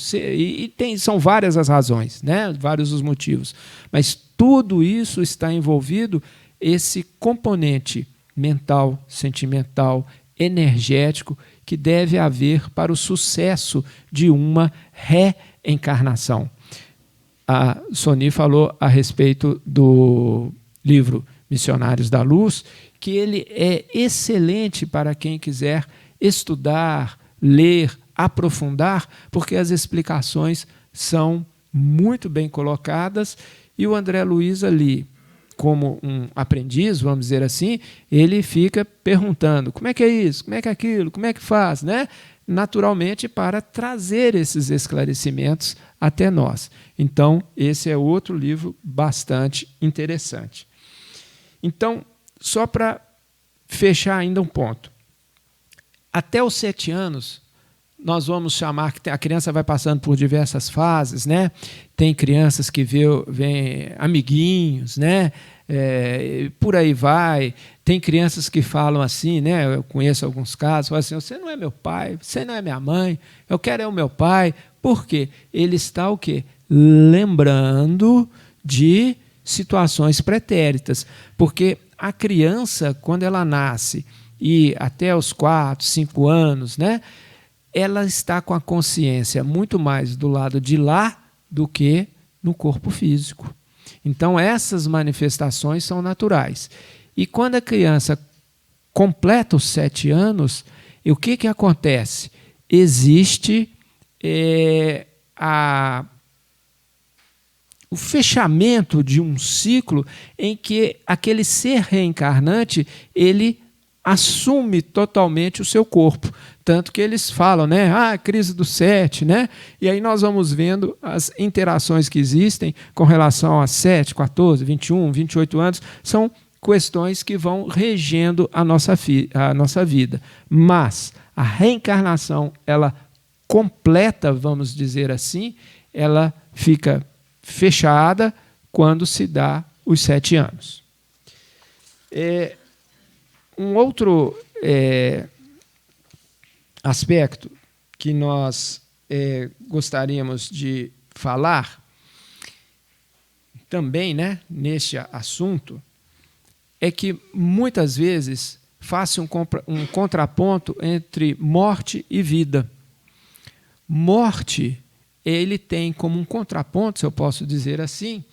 são várias as razões, né? Vários os motivos, mas tudo isso está envolvido, esse componente mental, sentimental, energético que deve haver para o sucesso de uma reencarnação. A Sony falou a respeito do livro Missionários da Luz, que ele é excelente para quem quiser estudar, ler, aprofundar, porque as explicações são muito bem colocadas e o André Luiz ali, como um aprendiz, vamos dizer assim, ele fica perguntando como é que é isso, como é que é aquilo, como é que faz, né? Naturalmente para trazer esses esclarecimentos até nós. Então, esse é outro livro bastante interessante. Então, só para fechar ainda um ponto. Até os 7 anos, nós vamos chamar que a criança vai passando por diversas fases, né? Tem crianças que vêm amiguinhos, né? Por aí vai. Tem crianças que falam assim, né? Eu conheço alguns casos, falam assim, você não é meu pai, você não é minha mãe, eu quero é o meu pai. Por quê? Ele está o quê? Lembrando de situações pretéritas. Porque a criança, quando ela nasce, e até os 4, 5 anos, né? Ela está com a consciência muito mais do lado de lá do que no corpo físico. Então, essas manifestações são naturais. E quando a criança completa os 7 anos, o que acontece? Existe o fechamento de um ciclo em que aquele ser reencarnante, ele assume totalmente o seu corpo. Tanto que eles falam, né? Crise do 7, né? E aí nós vamos vendo as interações que existem com relação a 7, 14, 21, 28 anos, são questões que vão regendo a nossa vida. Mas a reencarnação, ela completa, vamos dizer assim, ela fica fechada quando se dá os 7 anos. Um outro aspecto que nós gostaríamos de falar também, né, neste assunto, é que muitas vezes faz um contraponto entre morte e vida. Morte, ele tem como um contraponto, se eu posso dizer assim,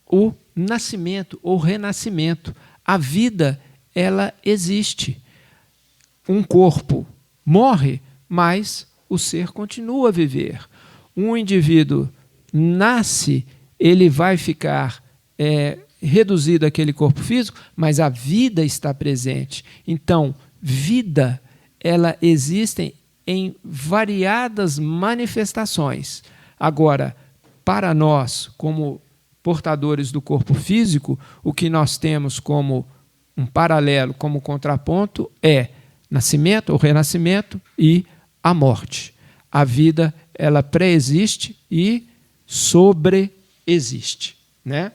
o nascimento ou renascimento. A vida, ela existe. Um corpo morre, mas o ser continua a viver. Um indivíduo nasce, ele vai ficar reduzido àquele corpo físico, mas a vida está presente. Então, vida, ela existe em variadas manifestações. Agora, para nós, como portadores do corpo físico, o que nós temos como um paralelo, como contraponto, é nascimento ou renascimento e a morte. A vida, ela pré-existe e sobreexiste, né?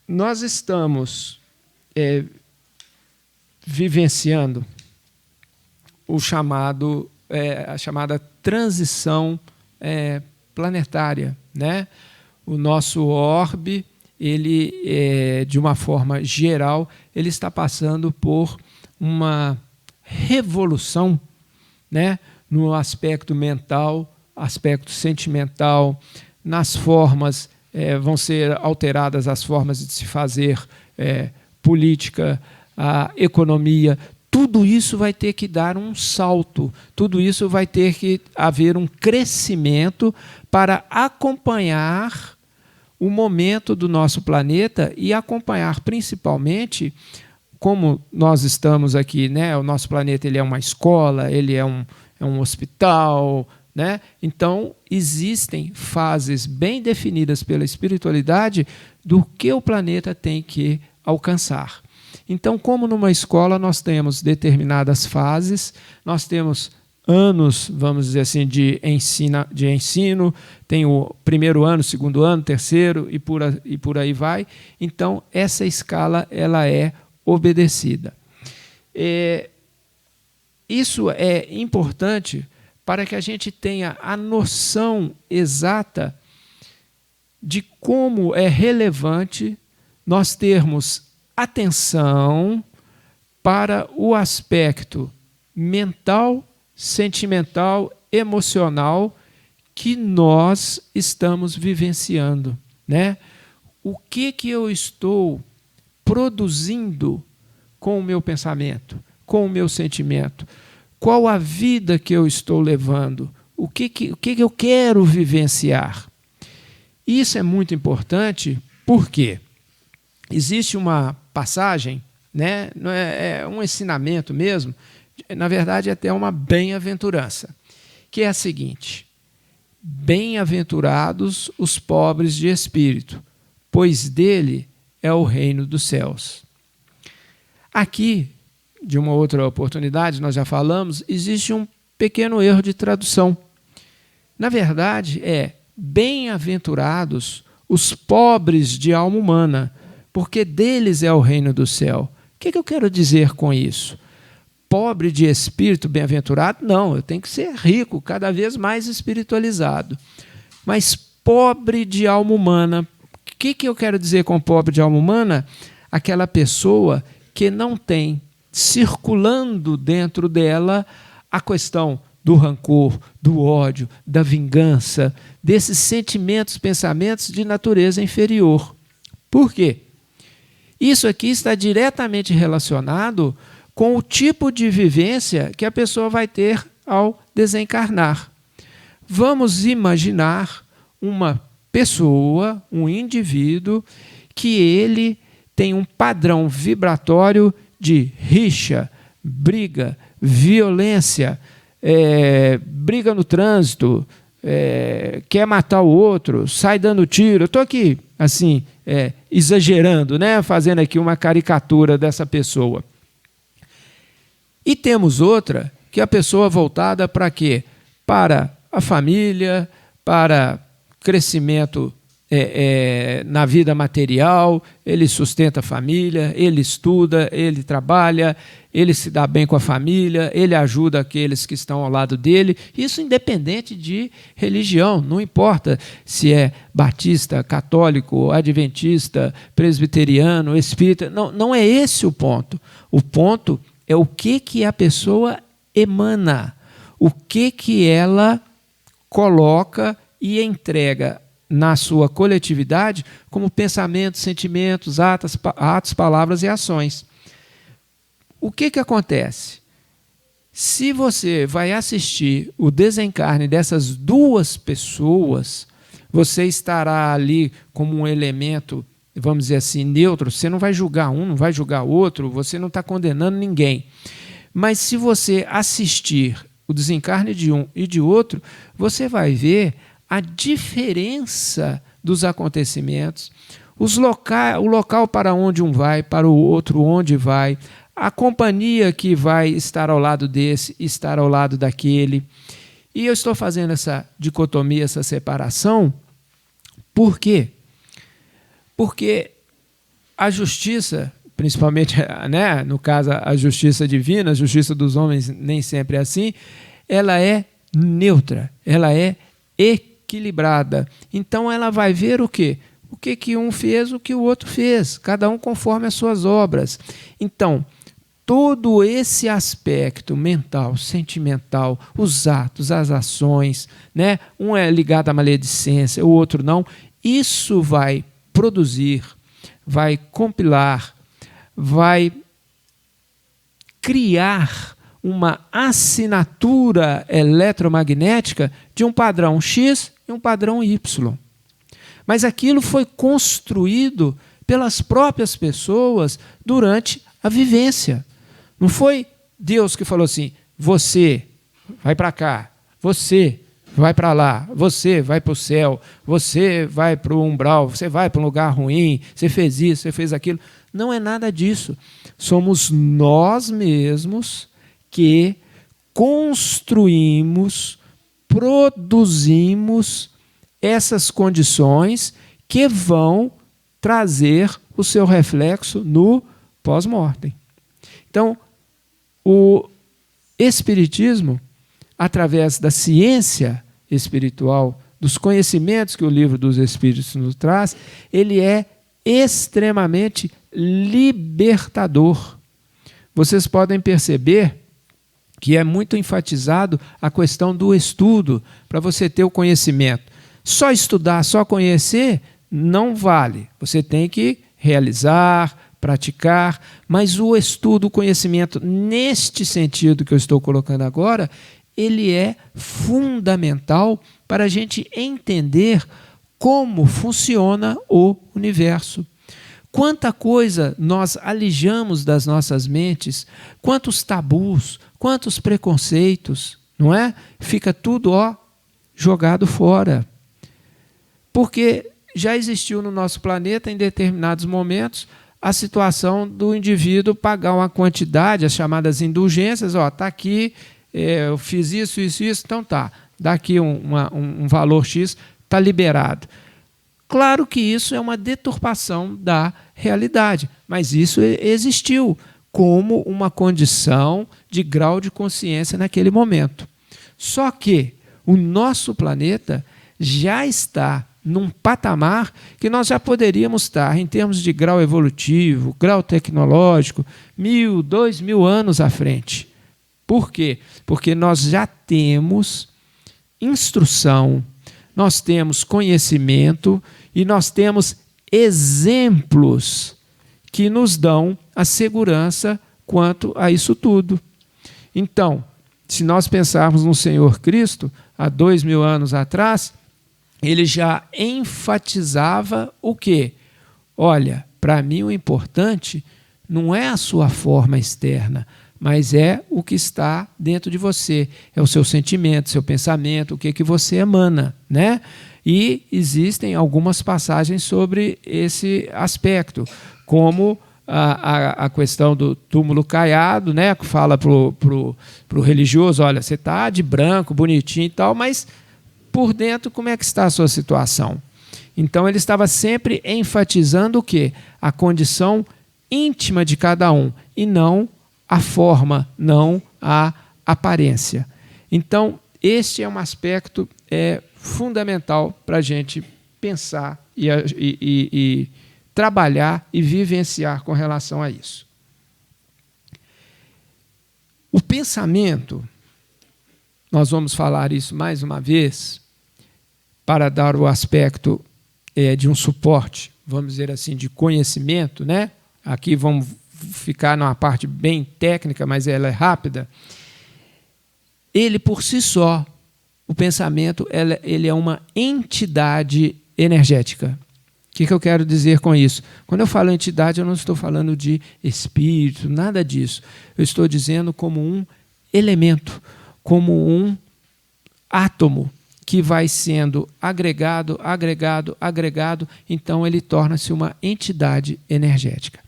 Nós estamos vivenciando o chamado a chamada transição planetária, né? O nosso orbe, ele, de uma forma geral, ele está passando por uma revolução, né? No aspecto mental, aspecto sentimental, nas formas, vão ser alteradas as formas de se fazer política, a economia. Tudo isso vai ter que dar um salto, tudo isso vai ter que haver um crescimento para acompanhar o momento do nosso planeta e acompanhar principalmente, como nós estamos aqui, né? O nosso planeta, ele é uma escola, ele é um hospital, né? Então, existem fases bem definidas pela espiritualidade do que o planeta tem que alcançar. Então, como numa escola nós temos determinadas fases, nós temos anos, vamos dizer assim, de ensino, tem o primeiro ano, segundo ano, terceiro e por aí vai. Então, essa escala ela é obedecida. Isso é importante para que a gente tenha a noção exata de como é relevante nós termos atenção para o aspecto mental, sentimental, emocional que nós estamos vivenciando, né? O que eu estou produzindo com o meu pensamento, com o meu sentimento? Qual a vida que eu estou levando? O que eu quero vivenciar? Isso é muito importante porque existe uma passagem, né? Não é um ensinamento mesmo, na verdade é até uma bem-aventurança, que é a seguinte: bem-aventurados os pobres de espírito, pois dele é o reino dos céus. Aqui, de uma outra oportunidade, nós já falamos, existe um pequeno erro de tradução. Na verdade, bem-aventurados os pobres de alma humana, porque deles é o reino do céu. O que eu quero dizer com isso? Pobre de espírito, bem-aventurado? Não, eu tenho que ser rico, cada vez mais espiritualizado. Mas pobre de alma humana, o que eu quero dizer com pobre de alma humana? Aquela pessoa que não tem circulando dentro dela a questão do rancor, do ódio, da vingança, desses sentimentos, pensamentos de natureza inferior. Por quê? Isso aqui está diretamente relacionado com o tipo de vivência que a pessoa vai ter ao desencarnar. Vamos imaginar uma pessoa, um indivíduo, que ele tem um padrão vibratório de rixa, briga, violência, briga no trânsito, quer matar o outro, sai dando tiro. Eu estou aqui, assim, exagerando, né? Fazendo aqui uma caricatura dessa pessoa. E temos outra, que é a pessoa voltada para quê? Para a família, para crescimento na vida material, ele sustenta a família, ele estuda, ele trabalha, ele se dá bem com a família, ele ajuda aqueles que estão ao lado dele, isso independente de religião, não importa se é batista, católico, adventista, presbiteriano, espírita, não é esse o ponto. O ponto é o que a pessoa emana, o que ela coloca e entrega na sua coletividade como pensamentos, sentimentos, atos, palavras e ações. O que acontece? Se você vai assistir o desencarne dessas duas pessoas, você estará ali como um elemento, vamos dizer assim, neutro. Você não vai julgar um, não vai julgar outro, você não está condenando ninguém. Mas se você assistir o desencarne de um e de outro, você vai ver a diferença dos acontecimentos, o local para onde um vai, para o outro onde vai, a companhia que vai estar ao lado desse, estar ao lado daquele. E eu estou fazendo essa dicotomia, essa separação, por quê? Porque a justiça, principalmente, né, no caso a justiça divina, a justiça dos homens nem sempre é assim, ela é neutra, ela é equilibrada. Então ela vai ver o quê? O que um fez, o que o outro fez, cada um conforme as suas obras. Então, todo esse aspecto mental, sentimental, os atos, as ações, né? Um é ligado à maledicência, o outro não, isso vai produzir, vai compilar, vai criar uma assinatura eletromagnética de um padrão X e um padrão Y. Mas aquilo foi construído pelas próprias pessoas durante a vivência. Não foi Deus que falou assim, você vai para cá, você vai para lá, você vai para o céu, você vai para o umbral, você vai para um lugar ruim, você fez isso, você fez aquilo. Não é nada disso. Somos nós mesmos que construímos, produzimos essas condições que vão trazer o seu reflexo no pós-mortem. Então, o Espiritismo, através da ciência espiritual, dos conhecimentos que o Livro dos Espíritos nos traz, ele é extremamente libertador. Vocês podem perceber que é muito enfatizado a questão do estudo, para você ter o conhecimento. Só estudar, só conhecer, não vale. Você tem que realizar, praticar, mas o estudo, o conhecimento, neste sentido que eu estou colocando agora, ele é fundamental para a gente entender como funciona o universo. Quanta coisa nós alijamos das nossas mentes, quantos tabus, quantos preconceitos, não é? Fica tudo, jogado fora. Porque já existiu no nosso planeta, em determinados momentos, a situação do indivíduo pagar uma quantidade, as chamadas indulgências, está aqui, eu fiz isso, então tá, daqui um valor X, está liberado. Claro que isso é uma deturpação da realidade, mas isso existiu como uma condição de grau de consciência naquele momento. Só que o nosso planeta já está num patamar que nós já poderíamos estar, em termos de grau evolutivo, grau tecnológico, 1.000, 2.000 anos à frente. Por quê? Porque nós já temos instrução, nós temos conhecimento e nós temos exemplos que nos dão a segurança quanto a isso tudo. Então, se nós pensarmos no Senhor Cristo, há 2.000 anos atrás, ele já enfatizava o quê? Olha, para mim o importante não é a sua forma externa, mas é o que está dentro de você, é o seu sentimento, seu pensamento, o que você emana, né? E existem algumas passagens sobre esse aspecto, como a questão do túmulo caiado, né? Que fala para o religioso, olha, você está de branco, bonitinho e tal, mas por dentro como é que está a sua situação? Então ele estava sempre enfatizando o quê? A condição íntima de cada um, e não a forma, não a aparência. Então, este é um aspecto fundamental para a gente pensar e trabalhar e vivenciar com relação a isso. O pensamento, nós vamos falar isso mais uma vez, para dar o aspecto de um suporte, vamos dizer assim, de conhecimento, né? Aqui vamos ficar numa parte bem técnica, mas ela é rápida. Ele, por si só, o pensamento, ele é uma entidade energética. O que eu quero dizer com isso? Quando eu falo entidade, eu não estou falando de espírito, nada disso. Eu estou dizendo como um elemento, como um átomo que vai sendo agregado, então ele torna-se uma entidade energética.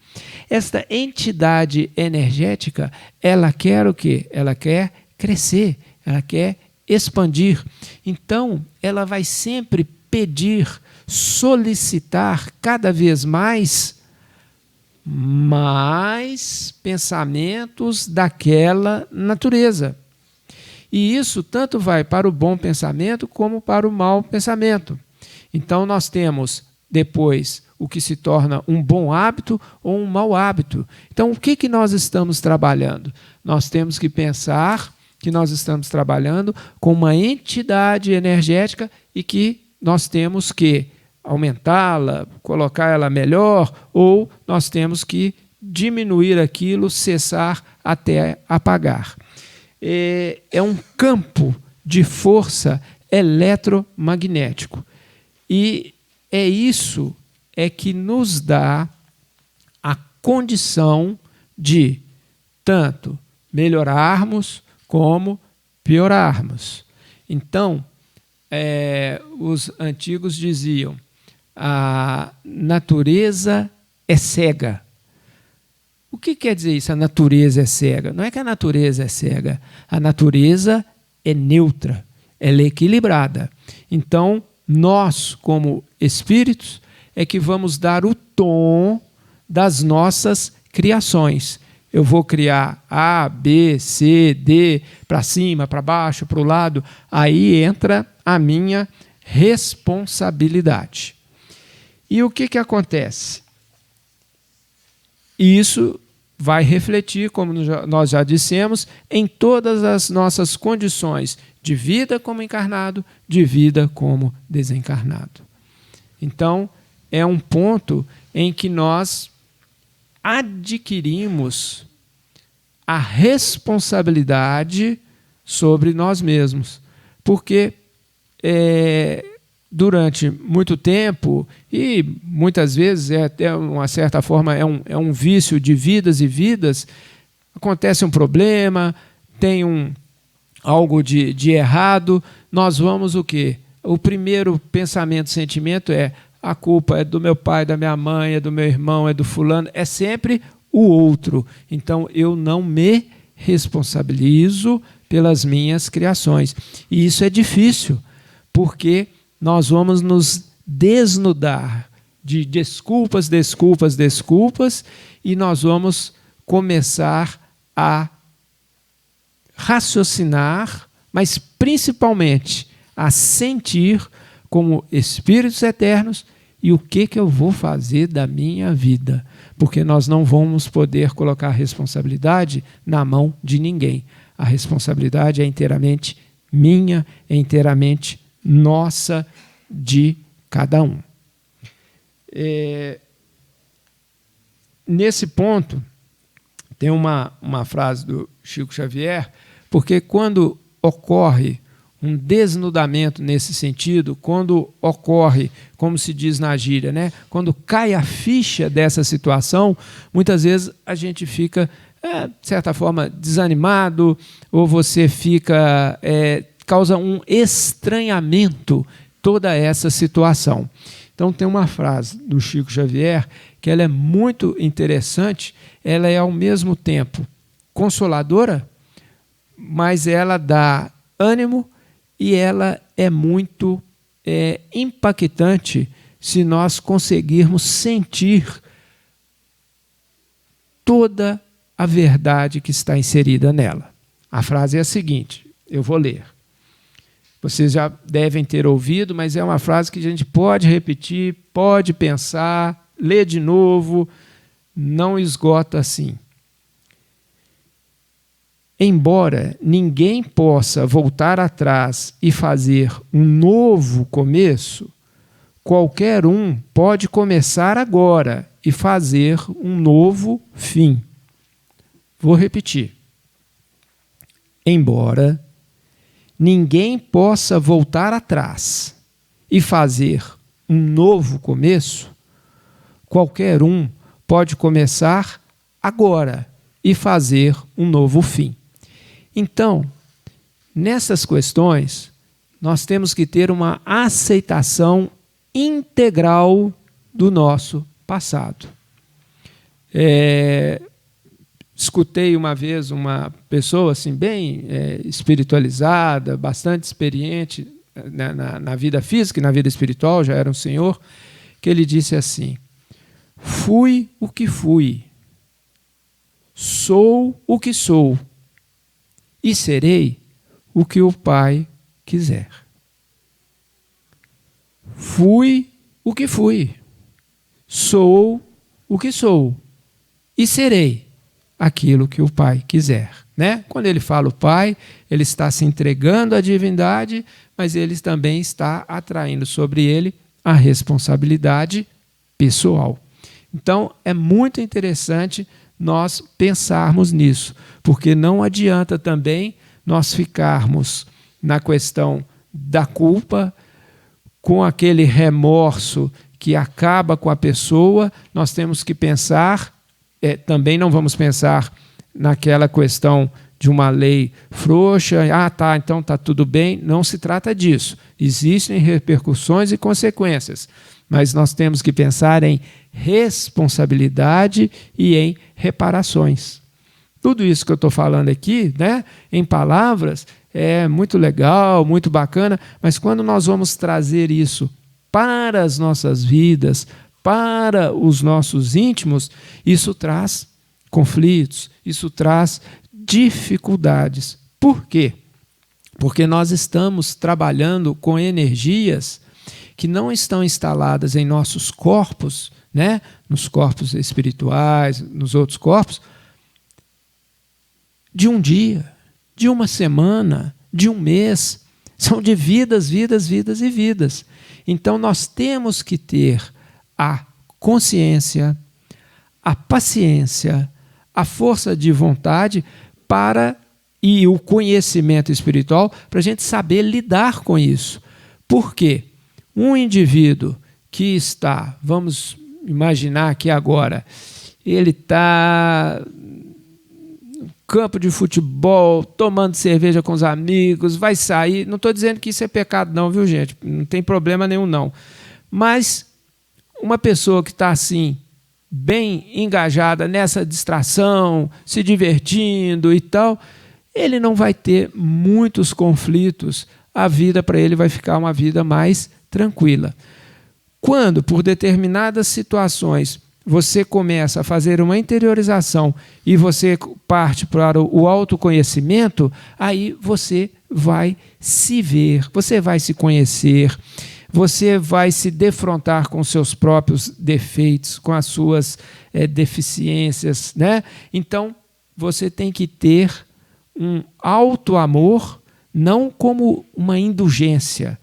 Esta entidade energética, ela quer o quê? Ela quer crescer, ela quer expandir. Então, ela vai sempre pedir, solicitar cada vez mais pensamentos daquela natureza. E isso tanto vai para o bom pensamento como para o mau pensamento. Então nós temos depois o que se torna um bom hábito ou um mau hábito. Então o que nós estamos trabalhando? Nós temos que pensar que nós estamos trabalhando com uma entidade energética e que nós temos que aumentá-la, colocar ela melhor, ou nós temos que diminuir aquilo, cessar até apagar. É um campo de força eletromagnético. E isso que nos dá a condição de tanto melhorarmos como piorarmos. Então, os antigos diziam: a natureza é cega. O que quer dizer isso? A natureza é cega? Não é que a natureza é cega. A natureza é neutra, ela é equilibrada. Então, nós, como espíritos, é que vamos dar o tom das nossas criações. Eu vou criar A, B, C, D, para cima, para baixo, para o lado. Aí entra a minha responsabilidade. E o que acontece? Isso vai refletir, como nós já dissemos, em todas as nossas condições de vida como encarnado, de vida como desencarnado. Então, é um ponto em que nós adquirimos a responsabilidade sobre nós mesmos. Porque durante muito tempo, e muitas vezes até uma certa forma é um vício de vidas e vidas, acontece um problema, tem algo de errado, nós vamos o quê? O primeiro pensamento, sentimento a culpa é do meu pai, da minha mãe, é do meu irmão, é do fulano, é sempre o outro. Então eu não me responsabilizo pelas minhas criações. E isso é difícil, porque nós vamos nos desnudar de desculpas, e nós vamos começar a raciocinar, mas principalmente a sentir como espíritos eternos e o que eu vou fazer da minha vida. Porque nós não vamos poder colocar a responsabilidade na mão de ninguém. A responsabilidade é inteiramente minha, é inteiramente nossa, de cada um. Nesse ponto, tem uma frase do Chico Xavier, porque quando ocorre um desnudamento nesse sentido, quando ocorre, como se diz na gíria, né? Quando cai a ficha dessa situação, muitas vezes a gente fica, de certa forma, desanimado, ou você fica, causa um estranhamento toda essa situação. Então tem uma frase do Chico Xavier que ela é muito interessante, ela é ao mesmo tempo consoladora, mas ela dá ânimo e ela é muito impactante se nós conseguirmos sentir toda a verdade que está inserida nela. A frase é a seguinte, eu vou ler. Vocês já devem ter ouvido, mas é uma frase que a gente pode repetir, pode pensar, ler de novo, não esgota assim. Embora ninguém possa voltar atrás e fazer um novo começo, qualquer um pode começar agora e fazer um novo fim. Vou repetir. Embora ninguém possa voltar atrás e fazer um novo começo, qualquer um pode começar agora e fazer um novo fim. Então, nessas questões, nós temos que ter uma aceitação integral do nosso passado. Escutei uma vez uma pessoa assim, bem espiritualizada, bastante experiente na vida física e na vida espiritual, já era um senhor, que ele disse assim: fui o que fui, sou o que sou, e serei o que o Pai quiser. Fui o que fui. Sou o que sou. E serei aquilo que o Pai quiser. Né? Quando ele fala o Pai, ele está se entregando à divindade, mas ele também está atraindo sobre ele a responsabilidade pessoal. Então, é muito interessante nós pensarmos nisso, porque não adianta também nós ficarmos na questão da culpa, com aquele remorso que acaba com a pessoa. Nós temos que pensar, também não vamos pensar naquela questão de uma lei frouxa, então está tudo bem. Não se trata disso. Existem repercussões e consequências, mas nós temos que pensar em responsabilidade e em reparações. Tudo isso que eu estou falando aqui, né, em palavras, é muito legal, muito bacana, mas quando nós vamos trazer isso para as nossas vidas, para os nossos íntimos, isso traz conflitos, isso traz dificuldades. Por quê? Porque nós estamos trabalhando com energias que não estão instaladas em nossos corpos, né? Nos corpos espirituais, nos outros corpos, de um dia, de uma semana, de um mês. São de vidas, vidas, vidas e vidas. Então nós temos que ter a consciência, a paciência, a força de vontade e o conhecimento espiritual para a gente saber lidar com isso. Por quê? Um indivíduo que está, vamos imaginar aqui agora, ele está no campo de futebol, tomando cerveja com os amigos, vai sair, não estou dizendo que isso é pecado não, viu gente? Não tem problema nenhum não. Mas uma pessoa que está assim, bem engajada nessa distração, se divertindo e tal, ele não vai ter muitos conflitos, a vida para ele vai ficar uma vida mais tranquila. Quando, por determinadas situações, você começa a fazer uma interiorização e você parte para o autoconhecimento, aí você vai se ver, você vai se conhecer, você vai se defrontar com seus próprios defeitos, com as suas deficiências, né? Então, você tem que ter um auto-amor, não como uma indulgência,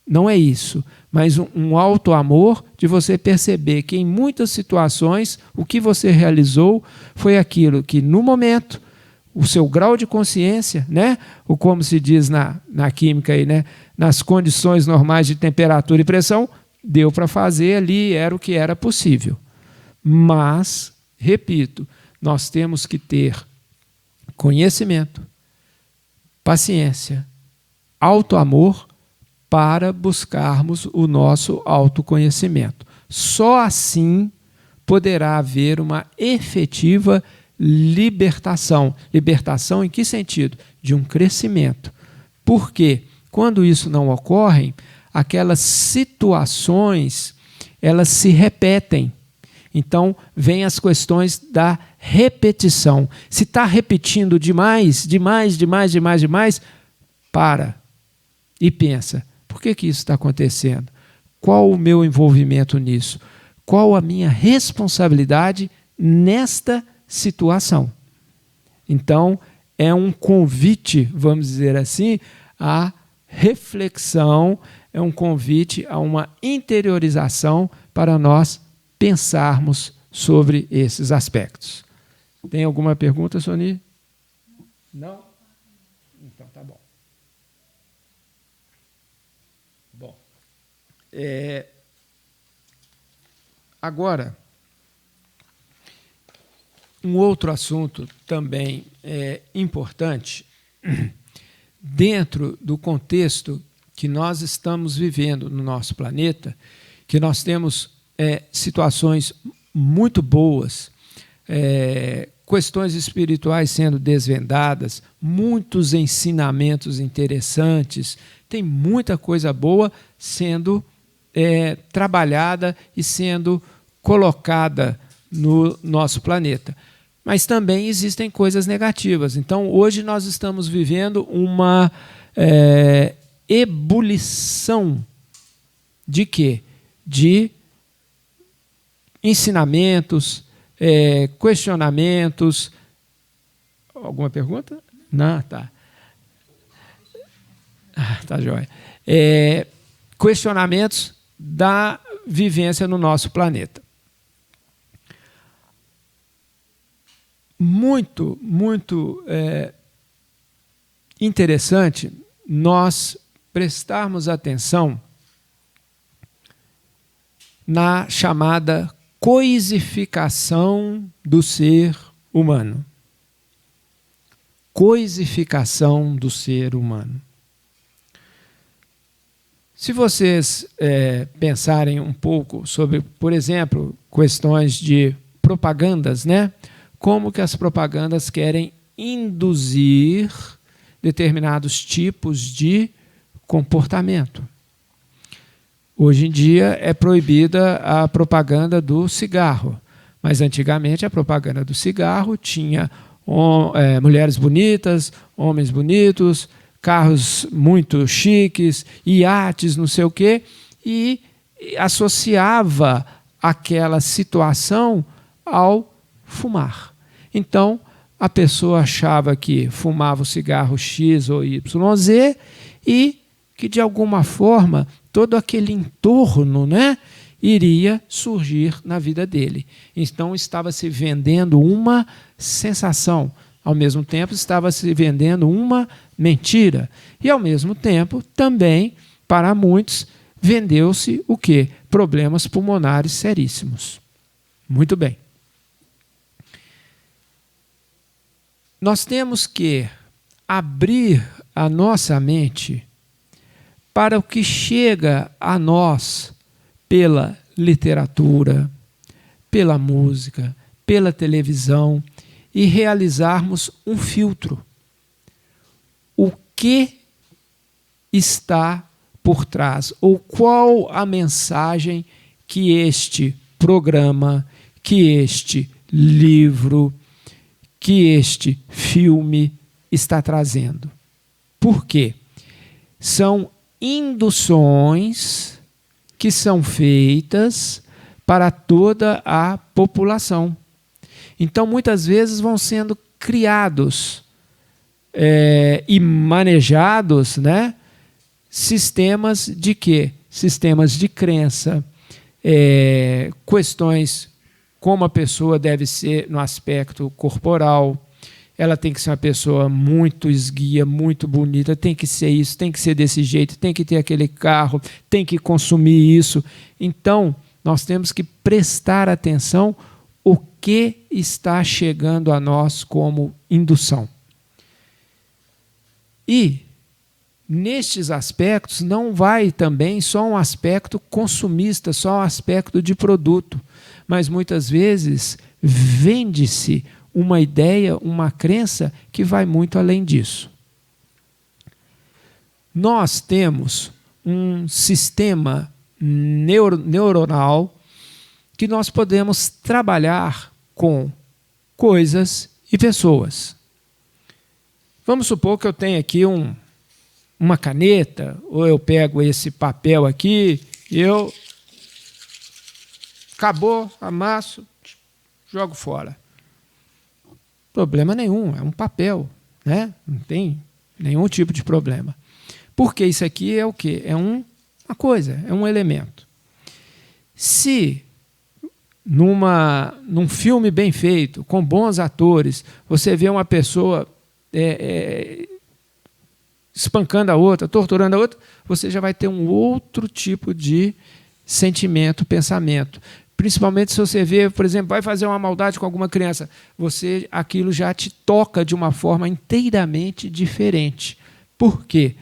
não é isso, mas um auto-amor de você perceber que em muitas situações o que você realizou foi aquilo que no momento, o seu grau de consciência, né? Ou como se diz na química, aí, né? Nas condições normais de temperatura e pressão, deu para fazer ali, era o que era possível. Mas, repito, nós temos que ter conhecimento, paciência, auto-amor para buscarmos o nosso autoconhecimento. Só assim poderá haver uma efetiva libertação. Libertação em que sentido? De um crescimento. Porque quando isso não ocorre, aquelas situações, elas se repetem. Então, vem as questões da repetição. Se está repetindo demais, para e pensa, por que isso está acontecendo? Qual o meu envolvimento nisso? Qual a minha responsabilidade nesta situação? Então, é um convite, vamos dizer assim, à reflexão, é um convite a uma interiorização para nós pensarmos sobre esses aspectos. Tem alguma pergunta, Soni? Não? Então, tá bom. Bom. Agora, um outro assunto também importante, dentro do contexto que nós estamos vivendo no nosso planeta, que nós temos situações muito boas, questões espirituais sendo desvendadas, muitos ensinamentos interessantes, tem muita coisa boa sendo trabalhada e sendo colocada no nosso planeta. mas também existem coisas negativas. Então, hoje nós estamos vivendo uma ebulição de quê? De ensinamentos, questionamentos. Alguma pergunta? Não, tá. Tá joia. Questionamentos da vivência no nosso planeta. Muito, muito interessante nós prestarmos atenção na chamada coisificação do ser humano. Coisificação do ser humano. Se vocês pensarem um pouco sobre, por exemplo, questões de propagandas, né? Como que as propagandas querem induzir determinados tipos de comportamento. Hoje em dia é proibida a propaganda do cigarro, mas antigamente a propaganda do cigarro tinha mulheres bonitas, homens bonitos, carros muito chiques, iates, não sei o quê, e associava aquela situação ao fumar. Então, a pessoa achava que fumava o cigarro X ou YZ e que, de alguma forma, todo aquele entorno, né, iria surgir na vida dele. Então, estava se vendendo uma sensação. Ao mesmo tempo, estava se vendendo uma mentira. E, ao mesmo tempo, também, para muitos, vendeu-se o quê? Problemas pulmonares seríssimos. Muito bem. Nós temos que abrir a nossa mente para o que chega a nós pela literatura, pela música, pela televisão e realizarmos um filtro. O que está por trás? Ou qual a mensagem que este programa, que este livro, que este filme está trazendo? Por quê? São induções que são feitas para toda a população. Então, muitas vezes vão sendo criados e manejados, né, sistemas de quê? Sistemas de crença, questões como a pessoa deve ser no aspecto corporal. Ela tem que ser uma pessoa muito esguia, muito bonita, tem que ser isso, tem que ser desse jeito, tem que ter aquele carro, tem que consumir isso. Então, nós temos que prestar atenção o que está chegando a nós como indução. E, nestes aspectos, não vai também só um aspecto consumista, só um aspecto de produto, mas muitas vezes vende-se uma ideia, uma crença que vai muito além disso. Nós temos um sistema neuronal que nós podemos trabalhar com coisas e pessoas. Vamos supor que eu tenho aqui uma caneta, ou eu pego esse papel aqui, e eu acabou, amasso, jogo fora. Problema nenhum, é um papel, né? Não tem nenhum tipo de problema. Porque isso aqui é o quê? É uma coisa, é um elemento. Se num filme bem feito, com bons atores, você vê uma pessoa espancando a outra, torturando a outra, você já vai ter um outro tipo de sentimento, pensamento. Principalmente se você vê, por exemplo, vai fazer uma maldade com alguma criança, aquilo já te toca de uma forma inteiramente diferente. Por quê?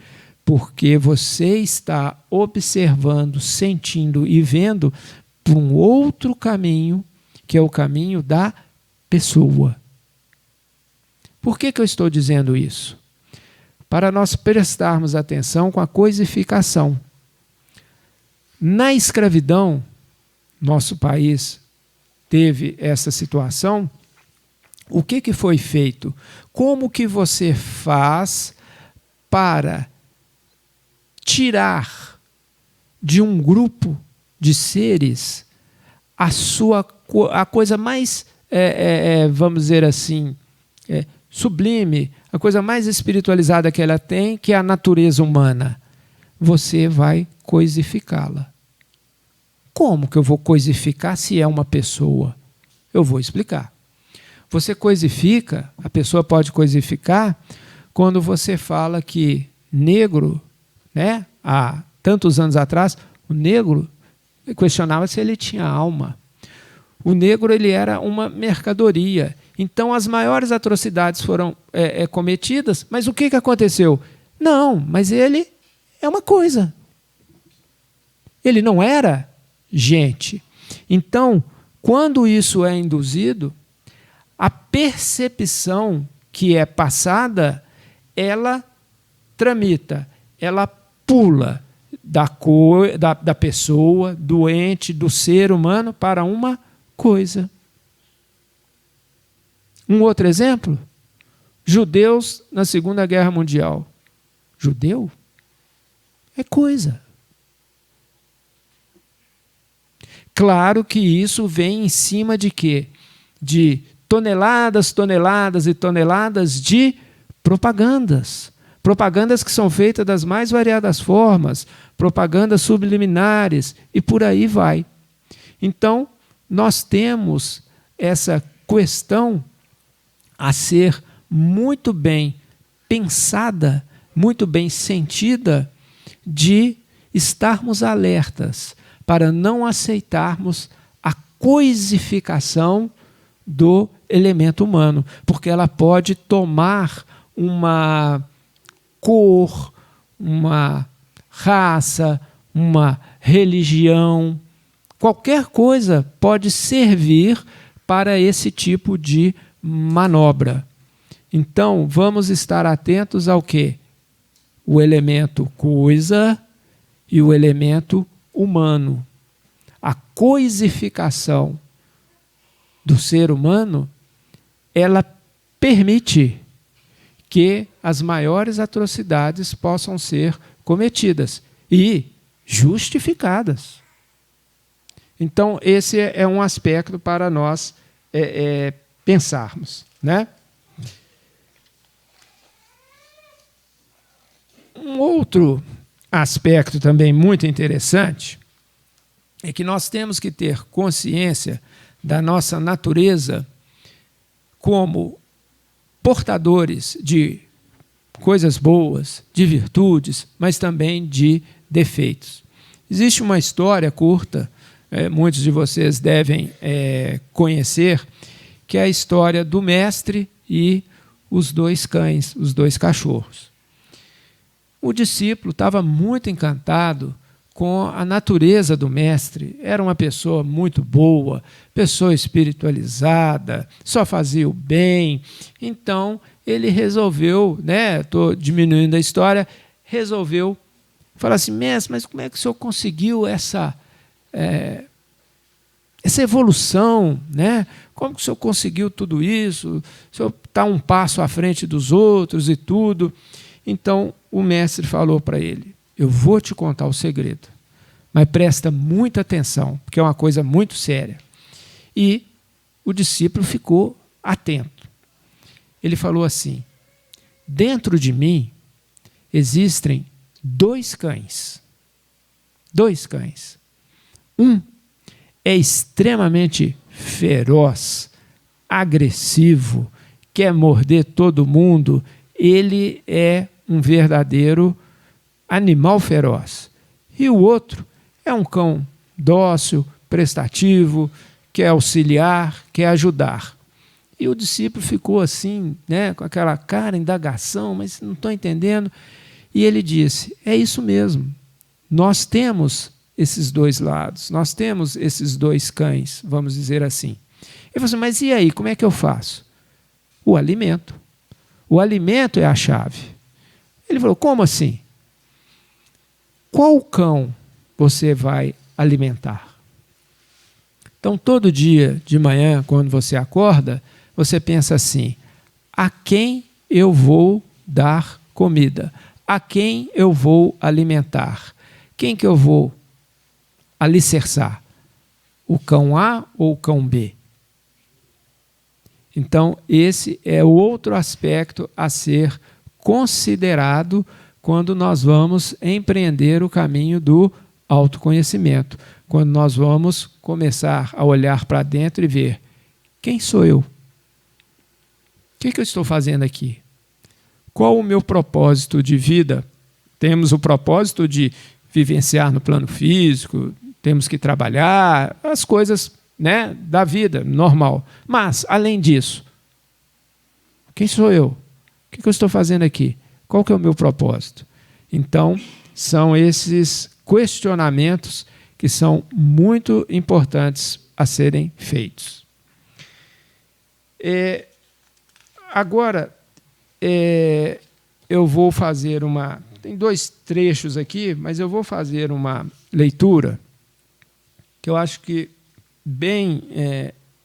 Porque você está observando, sentindo e vendo por um outro caminho, que é o caminho da pessoa. Por que eu estou dizendo isso? Para nós prestarmos atenção com a coisificação. Na escravidão, nosso país teve essa situação, O que foi feito? Como que você faz para tirar de um grupo de seres a coisa mais, vamos dizer assim, sublime, a coisa mais espiritualizada que ela tem, que é a natureza humana? Você vai coisificá-la. Como que eu vou coisificar se é uma pessoa? Eu vou explicar. Você coisifica, a pessoa pode coisificar quando você fala que negro, né, há tantos anos atrás, o negro questionava se ele tinha alma. O negro, ele era uma mercadoria. Então as maiores atrocidades foram cometidas, mas o que aconteceu? Não, mas ele é uma coisa. Ele não era gente. Então, quando isso é induzido, a percepção que é passada, ela tramita, ela pula da pessoa, do ente, do ser humano para uma coisa. Um outro exemplo, judeus na Segunda Guerra Mundial. Judeu é coisa. Claro que isso vem em cima de quê? De toneladas, toneladas e toneladas de propagandas. Propagandas que são feitas das mais variadas formas, propagandas subliminares e por aí vai. Então, nós temos essa questão a ser muito bem pensada, muito bem sentida, de estarmos alertas para não aceitarmos a coisificação do elemento humano, porque ela pode tomar uma cor, uma raça, uma religião, qualquer coisa pode servir para esse tipo de manobra. Então, vamos estar atentos ao quê? O elemento coisa e o elemento humano. A coisificação do ser humano, ela permite que as maiores atrocidades possam ser cometidas e justificadas. Então, esse é um aspecto para nós pensarmos, né? Um outro aspecto também muito interessante é que nós temos que ter consciência da nossa natureza como portadores de coisas boas, de virtudes, mas também de defeitos. Existe uma história curta, muitos de vocês devem conhecer, que é a história do mestre e os dois cães, os dois cachorros. O discípulo estava muito encantado com a natureza do mestre. Era uma pessoa muito boa, pessoa espiritualizada, só fazia o bem. Então, ele resolveu, estou diminuindo a história, resolveu falar assim: mestre, mas como é que o senhor conseguiu essa evolução, né? Como que o senhor conseguiu tudo isso? O senhor está um passo à frente dos outros e tudo. Então, o mestre falou para ele: eu vou te contar o segredo, mas presta muita atenção, porque é uma coisa muito séria. E o discípulo ficou atento. Ele falou assim: dentro de mim existem dois cães. Dois cães. Um é extremamente feroz, agressivo, quer morder todo mundo. Ele é um verdadeiro animal feroz. E o outro é um cão dócil, prestativo, quer auxiliar, quer ajudar. E o discípulo ficou assim, com aquela cara, indagação, mas não estou entendendo. E ele disse: é isso mesmo, nós temos esses dois lados, nós temos esses dois cães, vamos dizer assim. Ele falou assim: mas e aí, como é que eu faço? O alimento. O alimento é a chave. Ele falou: como assim? Qual cão você vai alimentar? Então, todo dia de manhã, quando você acorda, você pensa assim: a quem eu vou dar comida? A quem eu vou alimentar? Quem que eu vou alicerçar? O cão A ou o cão B? Então, esse é outro aspecto a ser considerado quando nós vamos empreender o caminho do autoconhecimento, quando nós vamos começar a olhar para dentro e ver: quem sou eu? O que eu estou fazendo aqui? Qual o meu propósito de vida? Temos o propósito de vivenciar no plano físico, temos que trabalhar, as coisas, né, da vida normal. Mas, além disso, quem sou eu? O que eu estou fazendo aqui? Qual que é o meu propósito? Então, são esses questionamentos que são muito importantes a serem feitos. Agora, eu vou fazer uma... Tem 2 trechos aqui, mas eu vou fazer uma leitura que eu acho que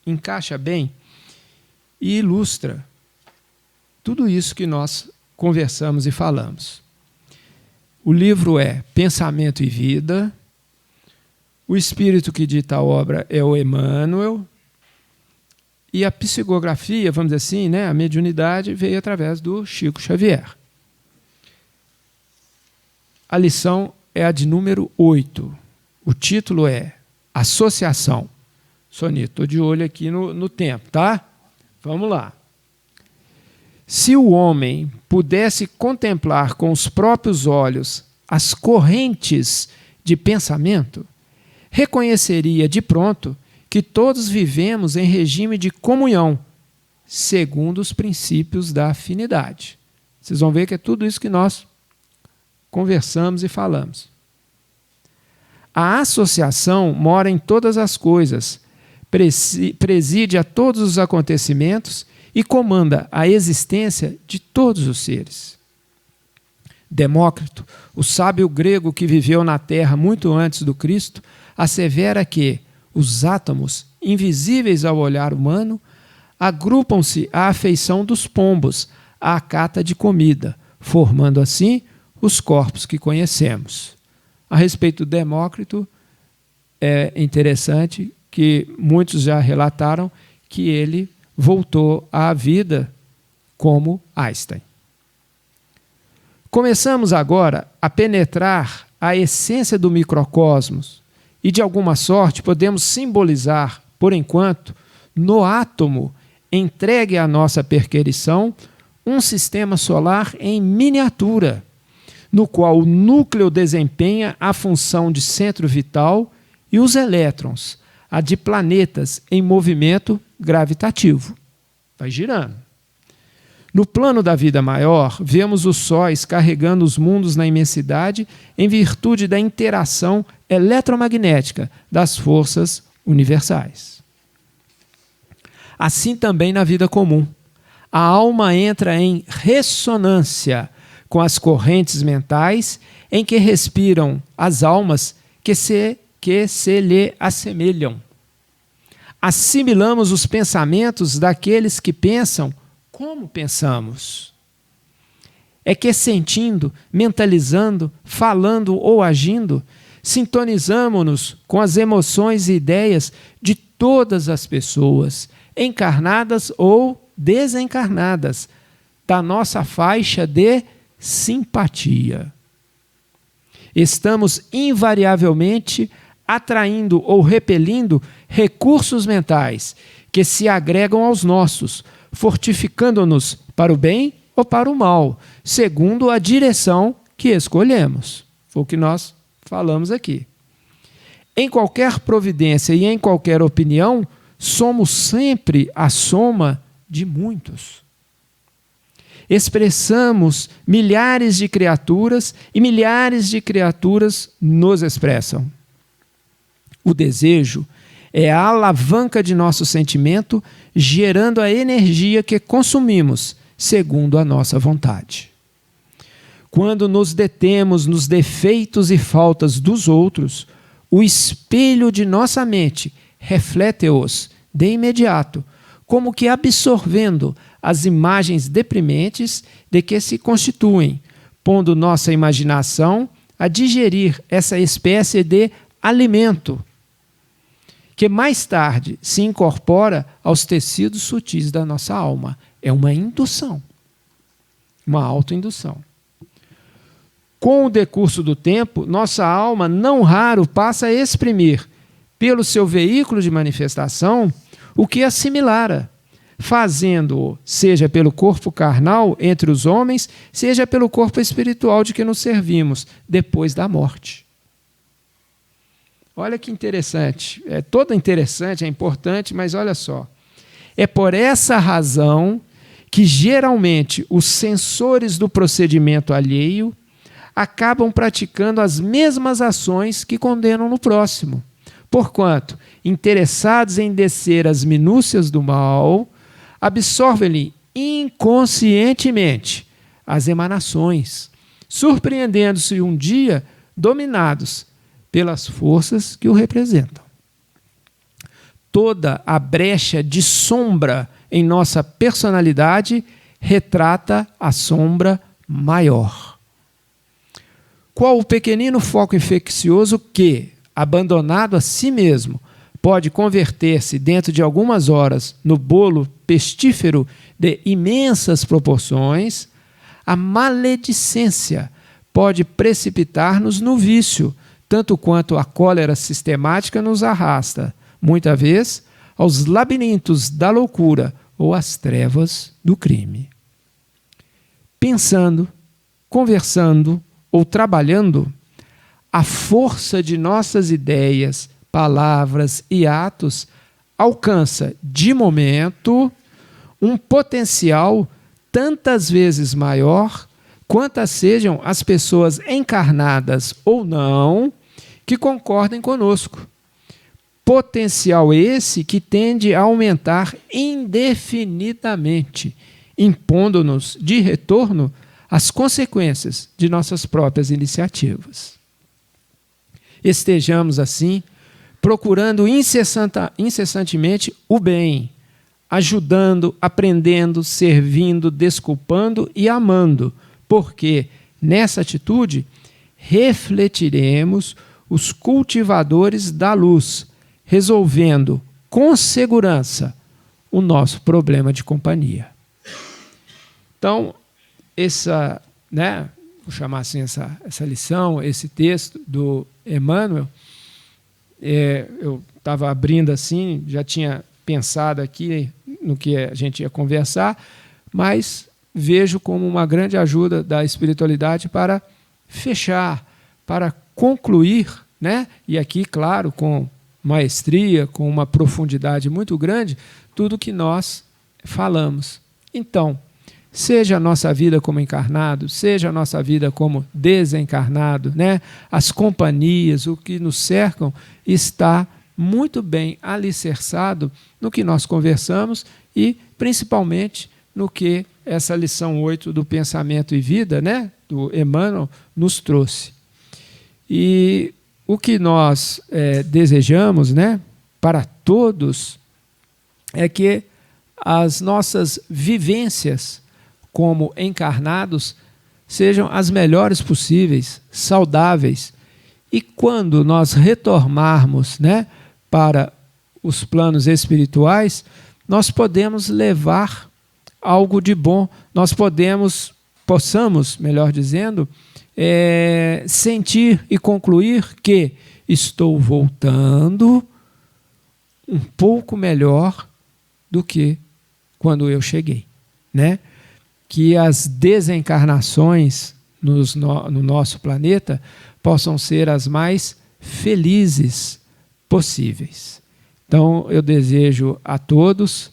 encaixa bem e ilustra tudo isso que nós conversamos e falamos. O livro é Pensamento e Vida. O espírito que dita a obra é o Emmanuel. E a psicografia, vamos dizer assim, né, a mediunidade, veio através do Chico Xavier. A lição é a de número 8. O título é Associação. Soninho, estou de olho aqui no tempo, tá? Vamos lá. Se o homem pudesse contemplar com os próprios olhos as correntes de pensamento, reconheceria de pronto que todos vivemos em regime de comunhão, segundo os princípios da afinidade. Vocês vão ver que é tudo isso que nós conversamos e falamos. A associação mora em todas as coisas, preside a todos os acontecimentos e comanda a existência de todos os seres. Demócrito, o sábio grego que viveu na Terra muito antes do Cristo, assevera que os átomos, invisíveis ao olhar humano, agrupam-se à afeição dos pombos, à cata de comida, formando assim os corpos que conhecemos. A respeito do Demócrito, é interessante que muitos já relataram que ele voltou à vida como Einstein. Começamos agora a penetrar a essência do microcosmos e, de alguma sorte, podemos simbolizar, por enquanto, no átomo entregue à nossa perquirição, um sistema solar em miniatura, no qual o núcleo desempenha a função de centro vital e os elétrons, a de planetas em movimento gravitativo. Vai girando. No plano da vida maior, vemos os sóis carregando os mundos na imensidade em virtude da interação eletromagnética das forças universais. Assim também na vida comum. A alma entra em ressonância com as correntes mentais em que respiram as almas que se lhe assemelham. Assimilamos os pensamentos daqueles que pensam como pensamos. É que sentindo, mentalizando, falando ou agindo, sintonizamo-nos com as emoções e ideias de todas as pessoas, encarnadas ou desencarnadas, da nossa faixa de simpatia. Estamos invariavelmente atraindo ou repelindo recursos mentais que se agregam aos nossos, fortificando-nos para o bem ou para o mal, segundo a direção que escolhemos. Foi o que nós falamos aqui. Em qualquer providência e em qualquer opinião, somos sempre a soma de muitos. Expressamos milhares de criaturas e milhares de criaturas nos expressam. O desejo é a alavanca de nosso sentimento, gerando a energia que consumimos, segundo a nossa vontade. Quando nos detemos nos defeitos e faltas dos outros, o espelho de nossa mente reflete-os de imediato, como que absorvendo as imagens deprimentes de que se constituem, pondo nossa imaginação a digerir essa espécie de alimento, que mais tarde se incorpora aos tecidos sutis da nossa alma. É uma indução, uma autoindução. Com o decurso do tempo, nossa alma, não raro, passa a exprimir, pelo seu veículo de manifestação, o que assimilara, fazendo-o, seja pelo corpo carnal entre os homens, seja pelo corpo espiritual de que nos servimos, depois da morte. Olha que interessante, é todo interessante, é importante, mas olha só. É por essa razão que geralmente os censores do procedimento alheio acabam praticando as mesmas ações que condenam no próximo. Porquanto, interessados em descer as minúcias do mal, absorvem-lhe inconscientemente as emanações, surpreendendo-se um dia dominados pelas forças que o representam. Toda a brecha de sombra em nossa personalidade retrata a sombra maior. Qual o pequenino foco infeccioso que, abandonado a si mesmo, pode converter-se dentro de algumas horas no bolo pestífero de imensas proporções, a maledicência pode precipitar-nos no vício, tanto quanto a cólera sistemática nos arrasta, muita vez, aos labirintos da loucura ou às trevas do crime. Pensando, conversando ou trabalhando, a força de nossas ideias, palavras e atos alcança, de momento, um potencial tantas vezes maior quantas sejam as pessoas encarnadas ou não que concordem conosco. Potencial esse que tende a aumentar indefinidamente, impondo-nos de retorno as consequências de nossas próprias iniciativas. Estejamos, assim, procurando incessantemente o bem, ajudando, aprendendo, servindo, desculpando e amando, porque, nessa atitude, refletiremos os cultivadores da luz, resolvendo com segurança o nosso problema de companhia. Então, vou chamar assim essa lição, esse texto do Emmanuel, eu estava abrindo assim, já tinha pensado aqui no que a gente ia conversar, mas vejo como uma grande ajuda da espiritualidade para fechar, para concluir, né? E aqui, claro, com maestria, com uma profundidade muito grande, tudo que nós falamos. Então, seja a nossa vida como encarnado, seja a nossa vida como desencarnado, né? As companhias, o que nos cercam, está muito bem alicerçado no que nós conversamos e, principalmente, no que essa lição 8 do Pensamento e Vida, né, do Emmanuel, nos trouxe. E o que nós desejamos, né, para todos é que as nossas vivências como encarnados sejam as melhores possíveis, saudáveis. E quando nós retornarmos, né, para os planos espirituais, nós podemos levar algo de bom, nós possamos, melhor dizendo, sentir e concluir que estou voltando um pouco melhor do que quando eu cheguei, né? Que as desencarnações no nosso planeta possam ser as mais felizes possíveis. Então, eu desejo a todos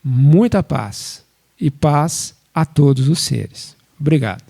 muita paz e paz a todos os seres. Obrigado.